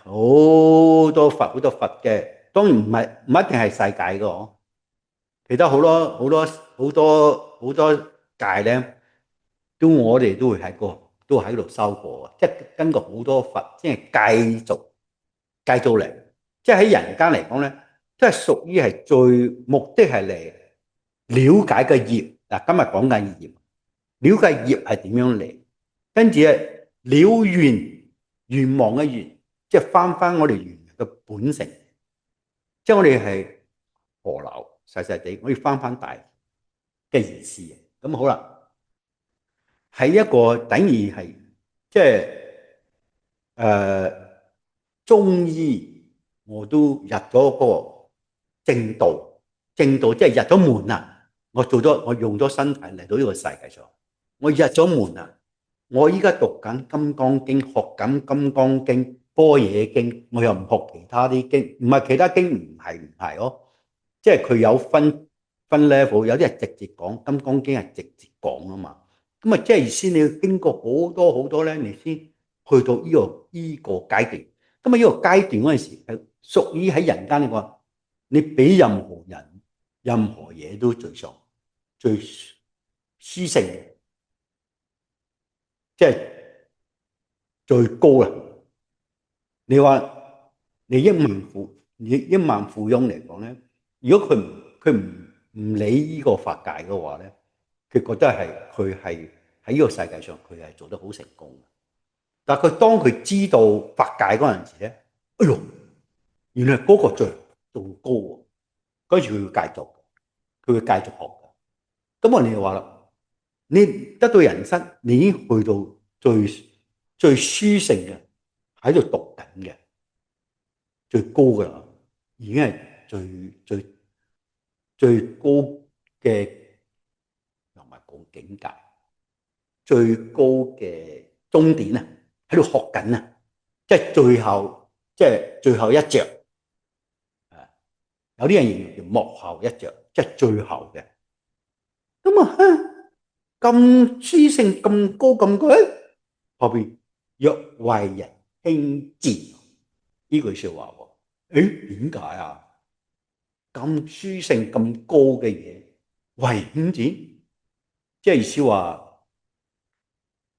好多佛嘅，當然唔一定係世界嘅嗬。其他好多界咧，我哋都會都喺度修過嘅，即係跟過好多佛，即係繼續嚟，即係喺人間嚟講咧，都係屬於係最目的係嚟了解嘅業。嗱，今日講緊業，了解業係點樣嚟，跟住了願望嘅願，即係翻我哋原來嘅本性，即係我哋係河流細地，我要翻大嘅意思。咁好啦，係一個等於係即係中醫，我都入咗個正道，正道即係入咗門啦。我用咗身體嚟到呢個世界上，我入咗門啦。我依家讀緊《金剛經》，學緊《金剛經》、般若經，我又唔學其他啲經，唔係其他經唔係咯，即係佢有分 level，有啲係直接講，《金剛經》係直接講啊嘛。咁啊，即係意思你要經過好多咧，你先去到呢個階段。咁啊，呢個階段嗰陣時係屬於喺人間嚟講，你比任何人、任何嘢都最上、最殊勝嘅，即係最高啦。你話你億萬富翁嚟講咧，如果佢唔理呢個法界嘅話咧，佢覺得佢係喺呢個世界上佢係做得好成功嘅。但係當佢知道法界嗰陣時咧，哎呦，原來嗰個仲高喎！跟住佢會繼續學嘅。咁我哋就話啦，你得到人生，你已經去到最舒適嘅，喺度讀緊嘅最高嘅啦，已經係最高嘅，又唔係講境界，最高嘅終點啊，喺度學緊啊，即係最後一着。有啲人形容叫幕後一着，即係最後嘅。咁啊，咁舒適咁高咁高，後邊若為人輕賤呢句説話喎，點解啊？咁舒適咁高嘅嘢為輕賤，即係意思話，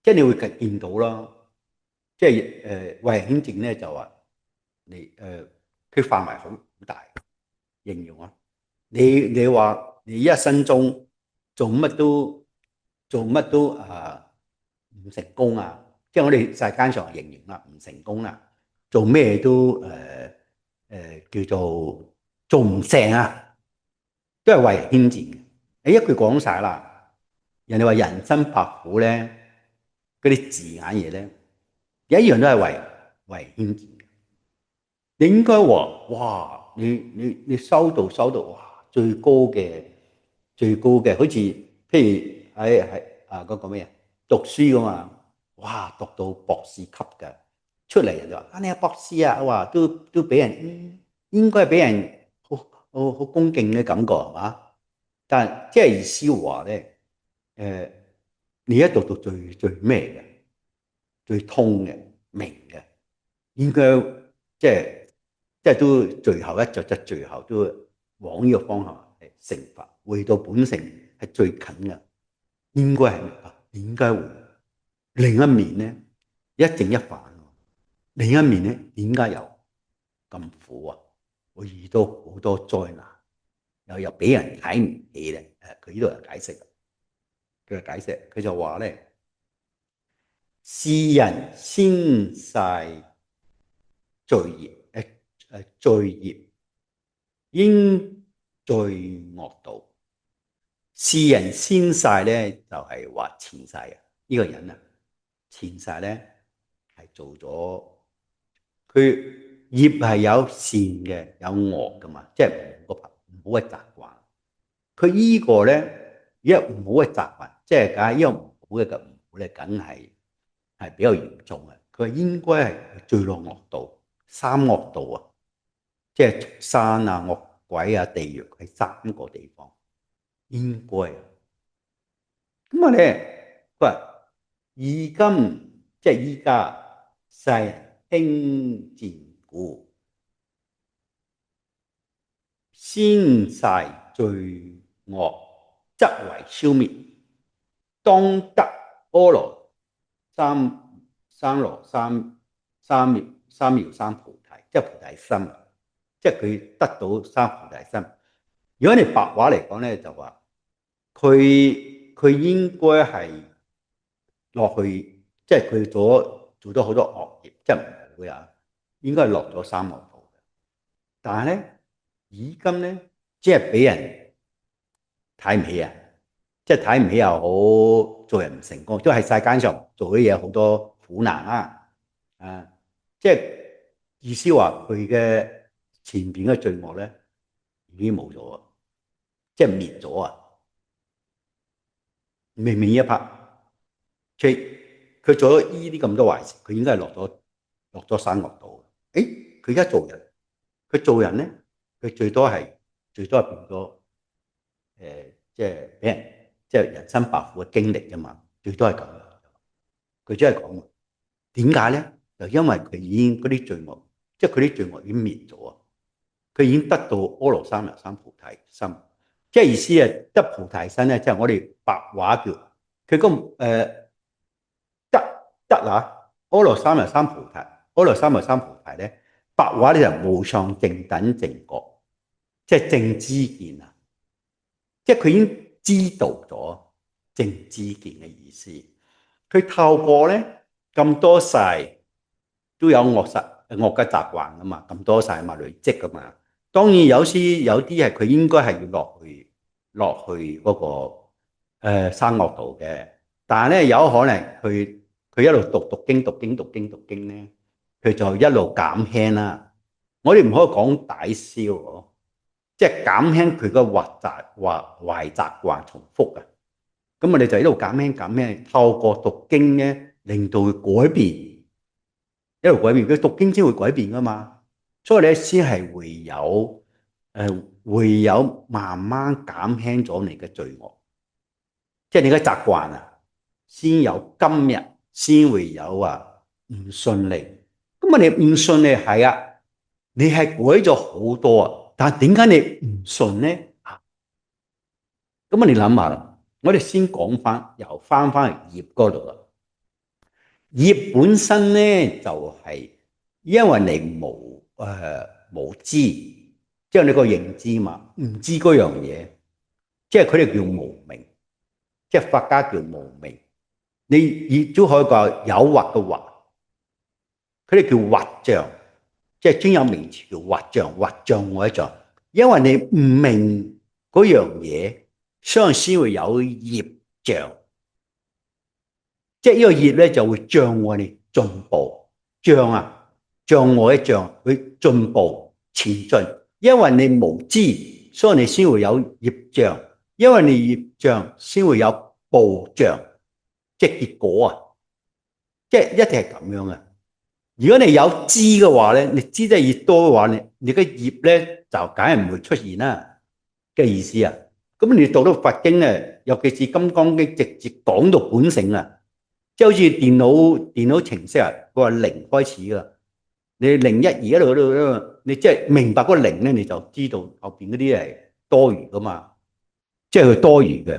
即係你會見到啦，即係為輕賤咧就話你佢範圍好大，形容啊，你話你一生中做乜都唔成功啊！即係我哋世間上形容啦，唔成功啦，做咩都叫做做唔成啊，都係為人輕賤嘅。你一句講晒啦，人哋話人生百苦咧，嗰啲字眼嘢咧，一樣都係為人輕賤嘅。你應該話哇，你收到哇最高嘅，好似譬如喺嗰個咩啊，讀書咁嘛，哇讀到博士級嘅，出嚟人就話你係博士啊，哇都俾人應該係俾人好恭敬嘅感覺係嘛？但係即係意思話咧，你一讀到最咩嘅，最通嘅明嘅，應該即係都最後一着，即係最後都往呢個方向嚟成佛，回到本性係最近嘅，應該係明白，應該會。另一面咧，一正一反，另一面咧，點解又咁苦啊？會遇到好多災難，又俾人睇唔起咧。佢呢度有解釋，佢就話咧，是人先世罪業，罪業應罪惡道。是人先世咧，就係話前世啊，呢個人啊，前世咧係做咗，佢業係有善嘅，有惡噶嘛，即係唔好嘅習慣。佢呢個咧，一唔好嘅習慣，即係梗係呢個唔好嘅唔好咧，梗係比較嚴重嘅。佢應該係墜落惡道，三惡道啊，即係畜生啊、惡鬼啊、地獄係三個地方。應該啊，咁啊咧，佢話以今即係依家世人輕賤故，先世罪惡則為消滅，當得阿羅三藐三菩提，即係菩提心，即係佢得到三菩提心。如果你白話嚟講咧，就話。佢應該係落去，即係佢做咗好多惡業，即係唔會啊，應該係落咗三惡道嘅。但係咧，以今咧，即係俾人睇唔起啊，即係睇唔起又好，做人唔成功，都係世間上做啲嘢好多苦難啊，即係意思話佢嘅前邊嘅罪惡咧已經冇咗啊，即係滅咗啊。明明一拍，佢做咗呢啲咁多壞事，佢應該係落咗三惡道。佢而家做人，佢做人咧，佢最多係變咗即係俾人即係人生百苦嘅經歷啫嘛，最多係咁。佢真係講，點解咧？就因為佢已經嗰啲罪惡，即係佢啲罪惡已經滅咗啊！佢已經得到阿羅三藐三菩提心。即係意思啊，得菩提心咧，即係我哋白話叫佢個得啊，阿羅三藐三菩提，阿羅三藐三菩提咧，白話咧就無上正等正覺，即係正知見啊！即係佢已經知道咗正知見嘅意思。佢透過咧咁多世都有惡嘅習慣噶嘛，咁多世嘛累積噶嘛。當然有啲係佢應該係要落去嗰個山岳度嘅，但係咧有可能佢一路讀經咧，佢就一路減輕啦。我哋唔可以講抵消喎，即係減輕佢個壞習慣重複啊。咁我哋就一路減輕，透過讀經咧，令到佢改變，一路改變。佢讀經先會改變噶嘛，所以咧先係會有慢慢減輕咗你嘅罪惡，即係你嘅習慣啊，先有今日，先會有唔順利。咁你唔順利係啊，你係改咗好多啊，但係點解你唔順咧？咁你諗下啦，我哋先講翻，又翻去業嗰度啦。業本身咧就係因為你冇知，即係你個認知嘛，唔知嗰樣嘢，即係佢哋叫無明，即係法家叫無明。你亦都可以講誘惑嘅惑，佢哋叫惑障，即係專有名詞叫惑障，惑障我一障，因為你唔明嗰樣嘢，所以先會有業障。即係呢個業咧就會障礙你進步，障礙一障去進步前進。因為你無知，所以你先會有業障；因為你業障，先會有報障，即係結果啊！即係一定係咁樣嘅。如果你有知嘅話咧，你知得越多嘅話，你嘅業咧就梗係唔會出現啦嘅意思啊！咁你讀到佛經咧，尤其是《金剛經》，直接講到本性啊！即係好似電腦程式啊，佢話零開始噶，你零一二一路你即係明白嗰個零咧，你就知道後邊嗰啲係多餘噶嘛，即係佢多餘嘅。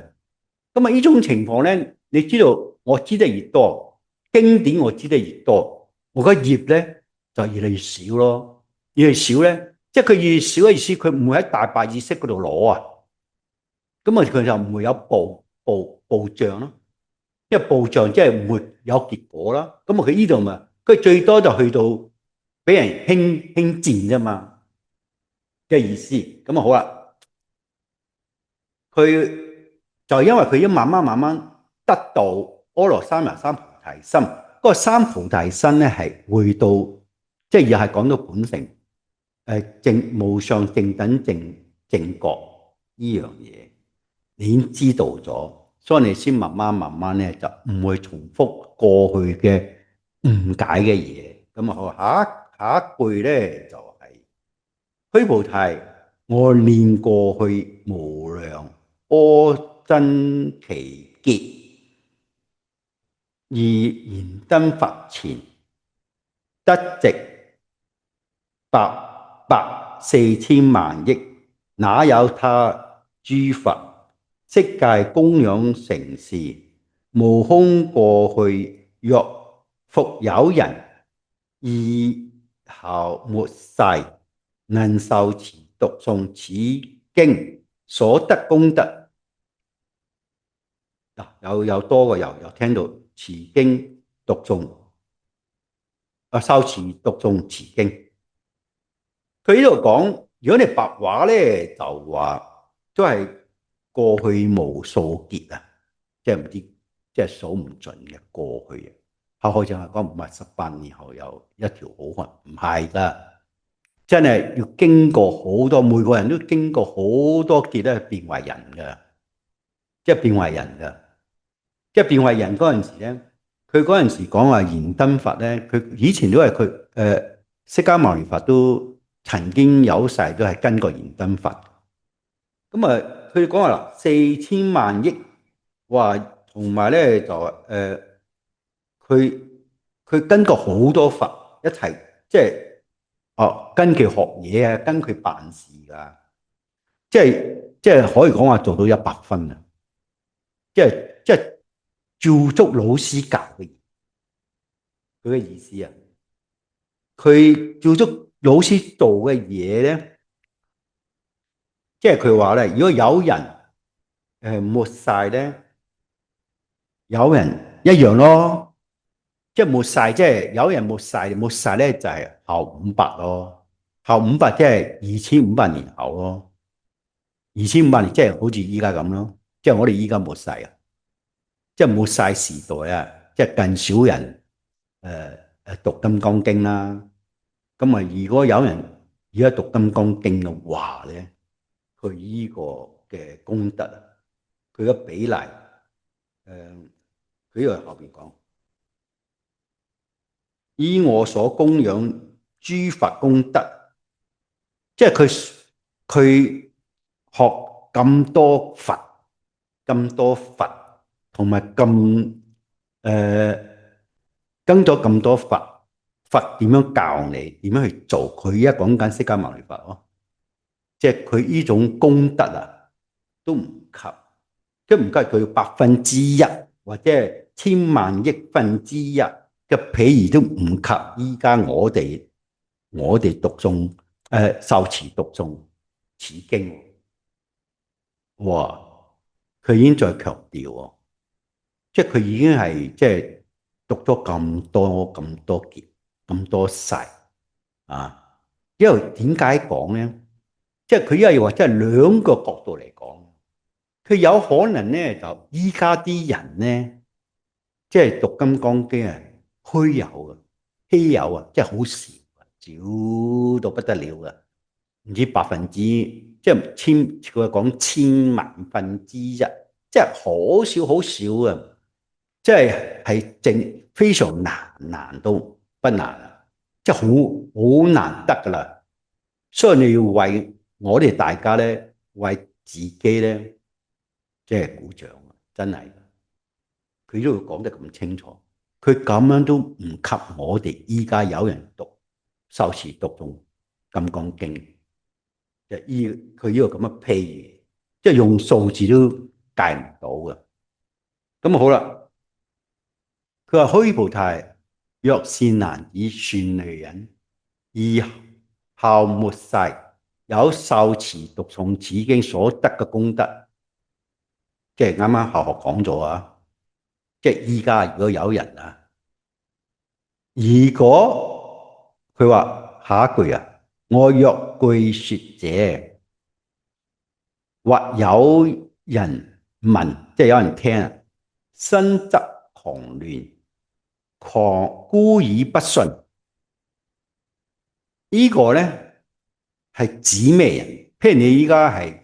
咁啊呢種情況咧，你知道我知得越多，經典我知得越多，我嘅業咧就越嚟越少咯。越嚟越少咧，即係佢越少嘅意思，佢唔會喺大白意識嗰度攞啊。咁啊佢就唔會有報障咯。因為報障即係唔會有結果啦，咁佢呢度咪佢最多就去到俾人輕賤啫嘛嘅意思。咁好啦，佢就因為佢要慢慢得到阿羅三藐三菩提心，嗰個三菩提心咧係回到即係又係講到本性無上正等正覺呢樣嘢，你已經知道咗。所以你先慢慢咧就唔會重複過去嘅誤解嘅嘢。咁啊好，下一句咧就係須菩提，我念過去無量阿僧祇劫，而燃燈佛前得值840,000,000億，那有他諸佛悉皆供養承事，無空過去。若復有人以後末世能受持讀誦此經所得功德，有多個又聽到持經讀誦受持讀誦持經。佢呢度講，如果你白話咧就話都係過去無數劫啊，即係唔知，即係數唔盡嘅過去啊。後就係講唔係18年後有一條好漢，唔係㗎，真係要經過好多，每個人都經過好多劫咧變為人㗎，即係變為人㗎，即係變為人嗰陣時咧，佢嗰陣時講話燃燈佛咧，佢以前都係佢釋迦牟尼佛都曾經有世都係跟過燃燈佛。咁啊，佢講話啦，4000萬億，話同埋咧就佢跟過好多佛一齊，即係跟佢學嘢啊，跟佢辦事噶，即係可以講話做到100分啊！即係照足老師教嘅，佢嘅意思啊，佢照足老師做嘅嘢咧，即係佢話咧，如果有人抹晒咧，有人一樣咯，即係抹晒，即係有人抹晒咧就係後500咯。後500即係2500年後咯，2500年即係好似依家咁咯，即係我哋依家末世啊，即係末世時代啊，即係更少人讀《金剛經》啦。咁啊，如果有人而家讀《金剛經》嘅話咧，佢依個嘅功德啊，佢嘅比例佢呢個後邊講，以我所供養諸佛功德，即係佢學咁多佛，同埋跟咗咁多佛，佛點樣教你點樣去做？佢而家講緊釋迦牟尼佛咯，即係佢呢種功德啊，都唔及，即係唔計佢1%或者係千萬億分之一嘅譬如都唔及依家我哋讀誦受持讀誦此經，哇！佢已經再強調喎，即係佢已經係即係讀咗咁多劫咁多世啊！因為點解講咧？即係佢因為話即係兩個角度嚟講，佢有可能咧就依家啲人咧，即係讀金剛經啊，虛有嘅，稀有啊，即係好少，少到不得了嘅，唔知即係佢講千萬分之一，即係好少好少啊！即係非常難到不難啊！即係好難得噶啦，所以你要為我哋大家咧，為自己咧，即係鼓掌啊！真係，佢都要講得咁清楚，佢咁樣都唔及我哋依家有人受持讀誦《金剛經》，就佢呢個咁嘅譬喻，即係用數字都計唔到嘅。咁好啦。佢話虛菩提，若善男子、善女人，而後末世有受持讀誦此經所得嘅功德，即係啱啱後學講咗啊！即係依家如果有人啊，如果佢話下一句啊，我若據說者，或有人聞，即係有人聽啊，身則狂亂。故以不信，呢個咧係指咩人？譬如你依家係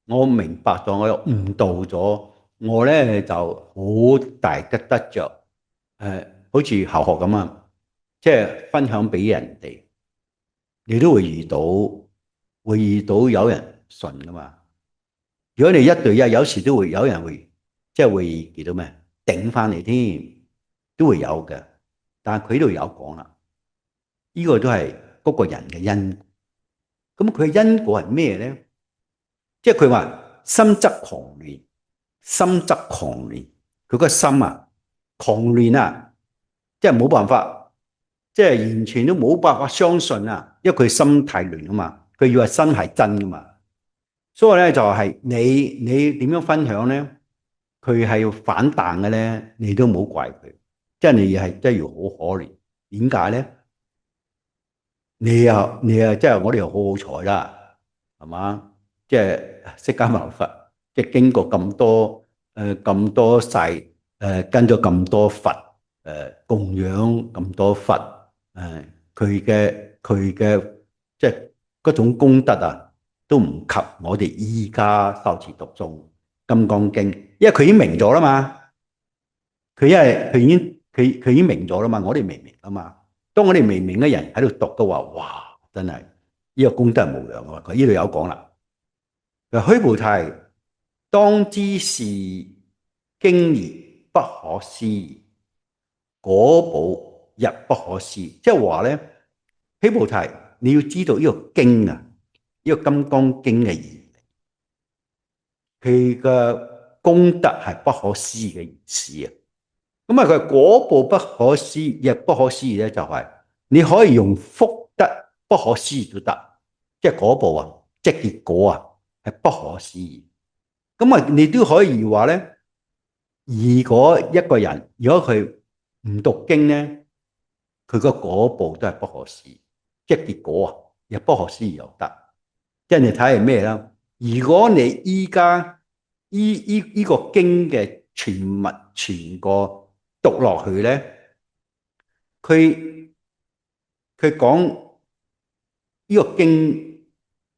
我明白咗，我又悟道咗，我咧就好大得着，好似後學咁啊，即係分享俾人哋，你都會遇到有人信噶嘛。如果你一對一，有時都會有人即係會見到咩頂翻嚟添，都會有嘅。但係佢呢度有講啦，呢個都係嗰個人嘅因。咁佢嘅因果係咩咧？即係佢話心則狂亂，佢個心啊狂亂啊，即係冇辦法，即係完全都冇辦法相信啊，因為佢心太亂啊嘛，佢以為心係真噶嘛。所以咧就係你點樣分享咧？佢係要反彈嘅咧，你都唔好怪佢，即係你係真係要好可憐。點解咧？你又即係我哋又好好彩啦，係嘛？即係釋迦牟尼佛，即係經過咁多世跟咗咁多佛供養咁多佛佢嘅即係嗰種功德啊，都唔及我哋依家受持讀誦金剛經，因為佢已經明咗啦嘛。佢已經明咗啦嘛，我哋未明啊嘛。當我哋未明嘅人喺度讀都話，哇，真係呢個功德係無量啊！佢呢度有講啦，虛菩提，當知是經義不可思議，果報亦不可思議。即係話咧，虛菩提，你要知道呢個經啊，呢個金剛經嘅義，佢嘅功德係不可思議嘅意思啊。咁啊，佢果報不可思議，亦不可思議咧，就係你可以用福德不可思議都得，即係果報啊，即係結果啊，係不可思議。咁啊，你都可以話咧，如果一個人如果佢唔讀經咧，佢個果報都係不可思議，即係結果啊，亦不可思議又得。即係你睇係咩啦？如果你依家依個經嘅全個讀落去咧，佢講呢個經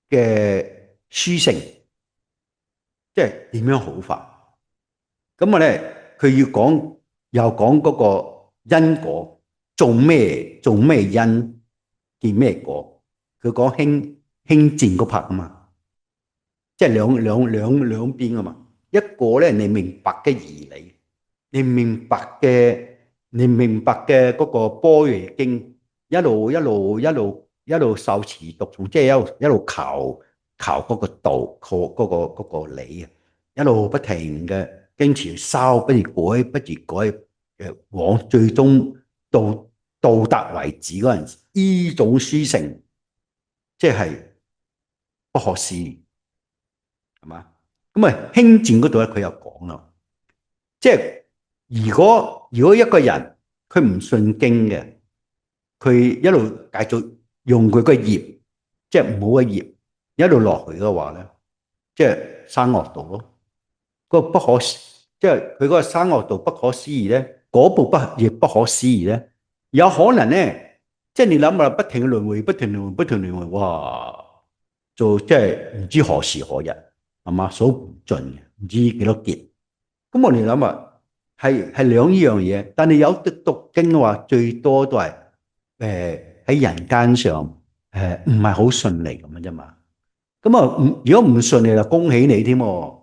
嘅書性，即係點樣好法？咁啊咧，佢又講嗰個因果，做咩因見咩果？佢講輕賤嗰 part 啊嘛，即係兩邊啊嘛。一個咧，你明白嘅義理，你明白嘅嗰個般若經，一路受持讀誦，即係一路求嗰個道，嗰個理啊，一路不停嘅經持修，不如改，往最終到達為止嗰陣時，呢種書性，即係不可思議，係嘛？咁啊，輕賤嗰度咧，佢又講啦，即係如果一個人佢唔信經嘅，佢一路繼續用佢個業，即係唔好嘅業，一路落去嘅話咧，即係生惡道咯。嗰個不可，即係佢嗰個生惡道不可思議咧，嗰部亦不可思議咧，有可能咧，即係你諗下，不停嘅輪迴，不停輪迴，哇！做即係唔知何時何日，係嘛？數唔盡嘅，唔知幾多劫。咁我哋諗啊，係兩樣嘢，但係有讀經嘅話，最多都係喺人間上唔係好順利咁樣啫嘛。咁啊，如果唔順利就恭喜你添喎。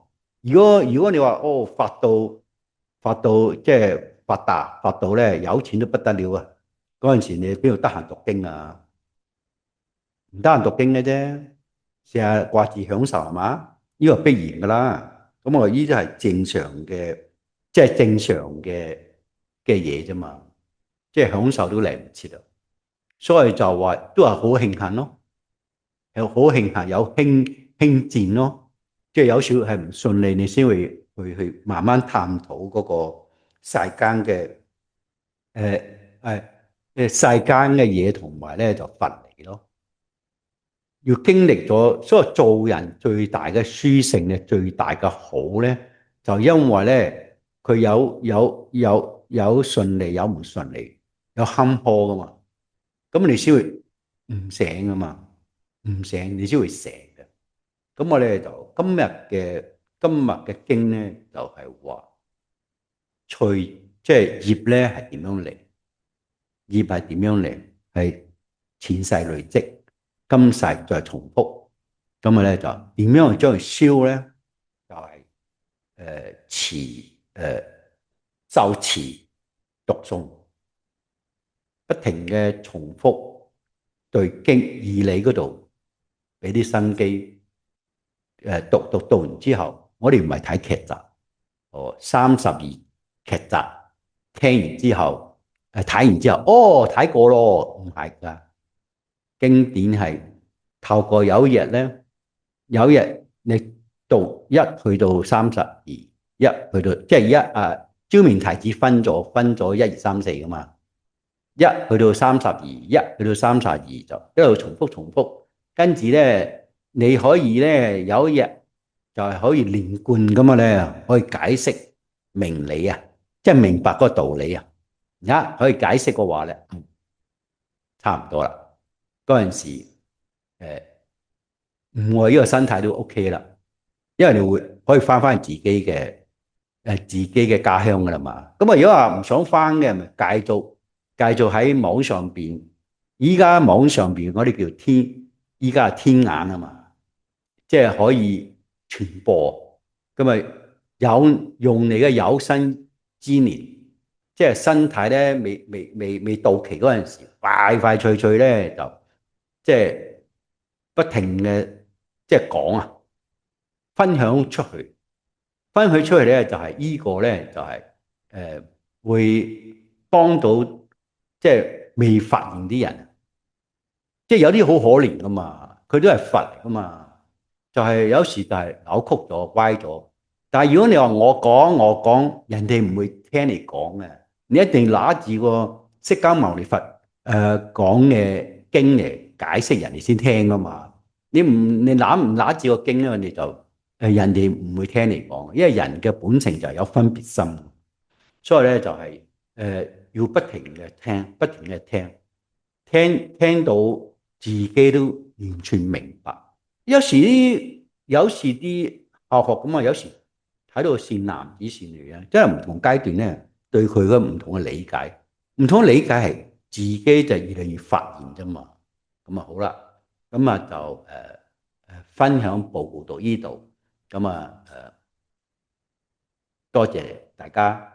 如果你話哦發到即係發達發到咧有錢都不得了啊！嗰陣時你邊度得閒讀經啊？唔得閒讀經嘅啫，成日掛住享受係嘛？呢個必然噶啦。咁我呢啲係正常嘅，即係正常嘅嘢啫嘛。即係享受都嚟唔切啊！所以就話都係好慶幸咯，有好慶幸有輕賤咯。即係有少係唔順利，你先會去慢慢探討嗰個世間嘅世間嘅嘢，同埋咧就佛理咯。要經歷咗，所以做人最大嘅殊勝咧，最大嘅好咧，就因為咧佢有順利，有唔順利，有坎坷噶嘛，咁你先會唔醒噶嘛，唔醒你先會醒嘅。咁我哋就今日嘅經咧，就係話隨即係業咧係點樣嚟，業係點樣嚟，係前世累積。今世再重複，咁啊咧就點樣去將佢消咧？就係修持讀誦，不停嘅重複對經義理嗰度俾啲心機。讀完之後，我哋唔係睇劇集，哦32劇集聽完之後，睇完之後，哦睇過咯，唔係㗎。經典係透過有一日咧，有一日你讀一去到32，一去到即係昭明提子分咗1、2、3、4噶嘛，一去到32，一去到32就一路重複，跟住咧你可以咧有一日就係可以連貫咁啊咧，可以解釋明理啊，即係明白嗰個道理啊，而家可以解釋嘅話咧，差唔多啦。嗰陣時，唔愛呢個身體都 OK 啦，因為你會可以翻自己嘅家鄉噶啦嘛。咁啊，如果話唔想翻嘅，咪繼續喺網上邊。依家網上邊嗰啲叫依家係天眼啊嘛，即係可以傳播。咁啊，用你嘅有生之年，即係身體咧未到期嗰陣時，快脆咧就即係不停嘅即係講啊，分享出去，咧就係呢個咧就係會幫到即係未發現啲人，即係有啲好可憐噶嘛，佢都係佛嚟噶嘛，就係有時就係扭曲咗、歪咗。但係如果你話我講，人哋唔會聽你講嘅，你一定拿住個釋迦牟尼佛講嘅經嚟解釋人哋先聽噶嘛。你拿住個經咧，你就人哋唔會聽你講，因為人嘅本性就係有分別心，所以咧就係、要不停嘅聽，不停嘅聽到自己都完全明白。有時啲教學咁啊，有時睇到善男子善女啊，即係唔同階段咧，對佢嘅唔同嘅理解，唔同嘅理解係自己就越嚟越發現啫嘛。咁啊好啦，咁啊就分享報告到呢度，咁啊多謝大家。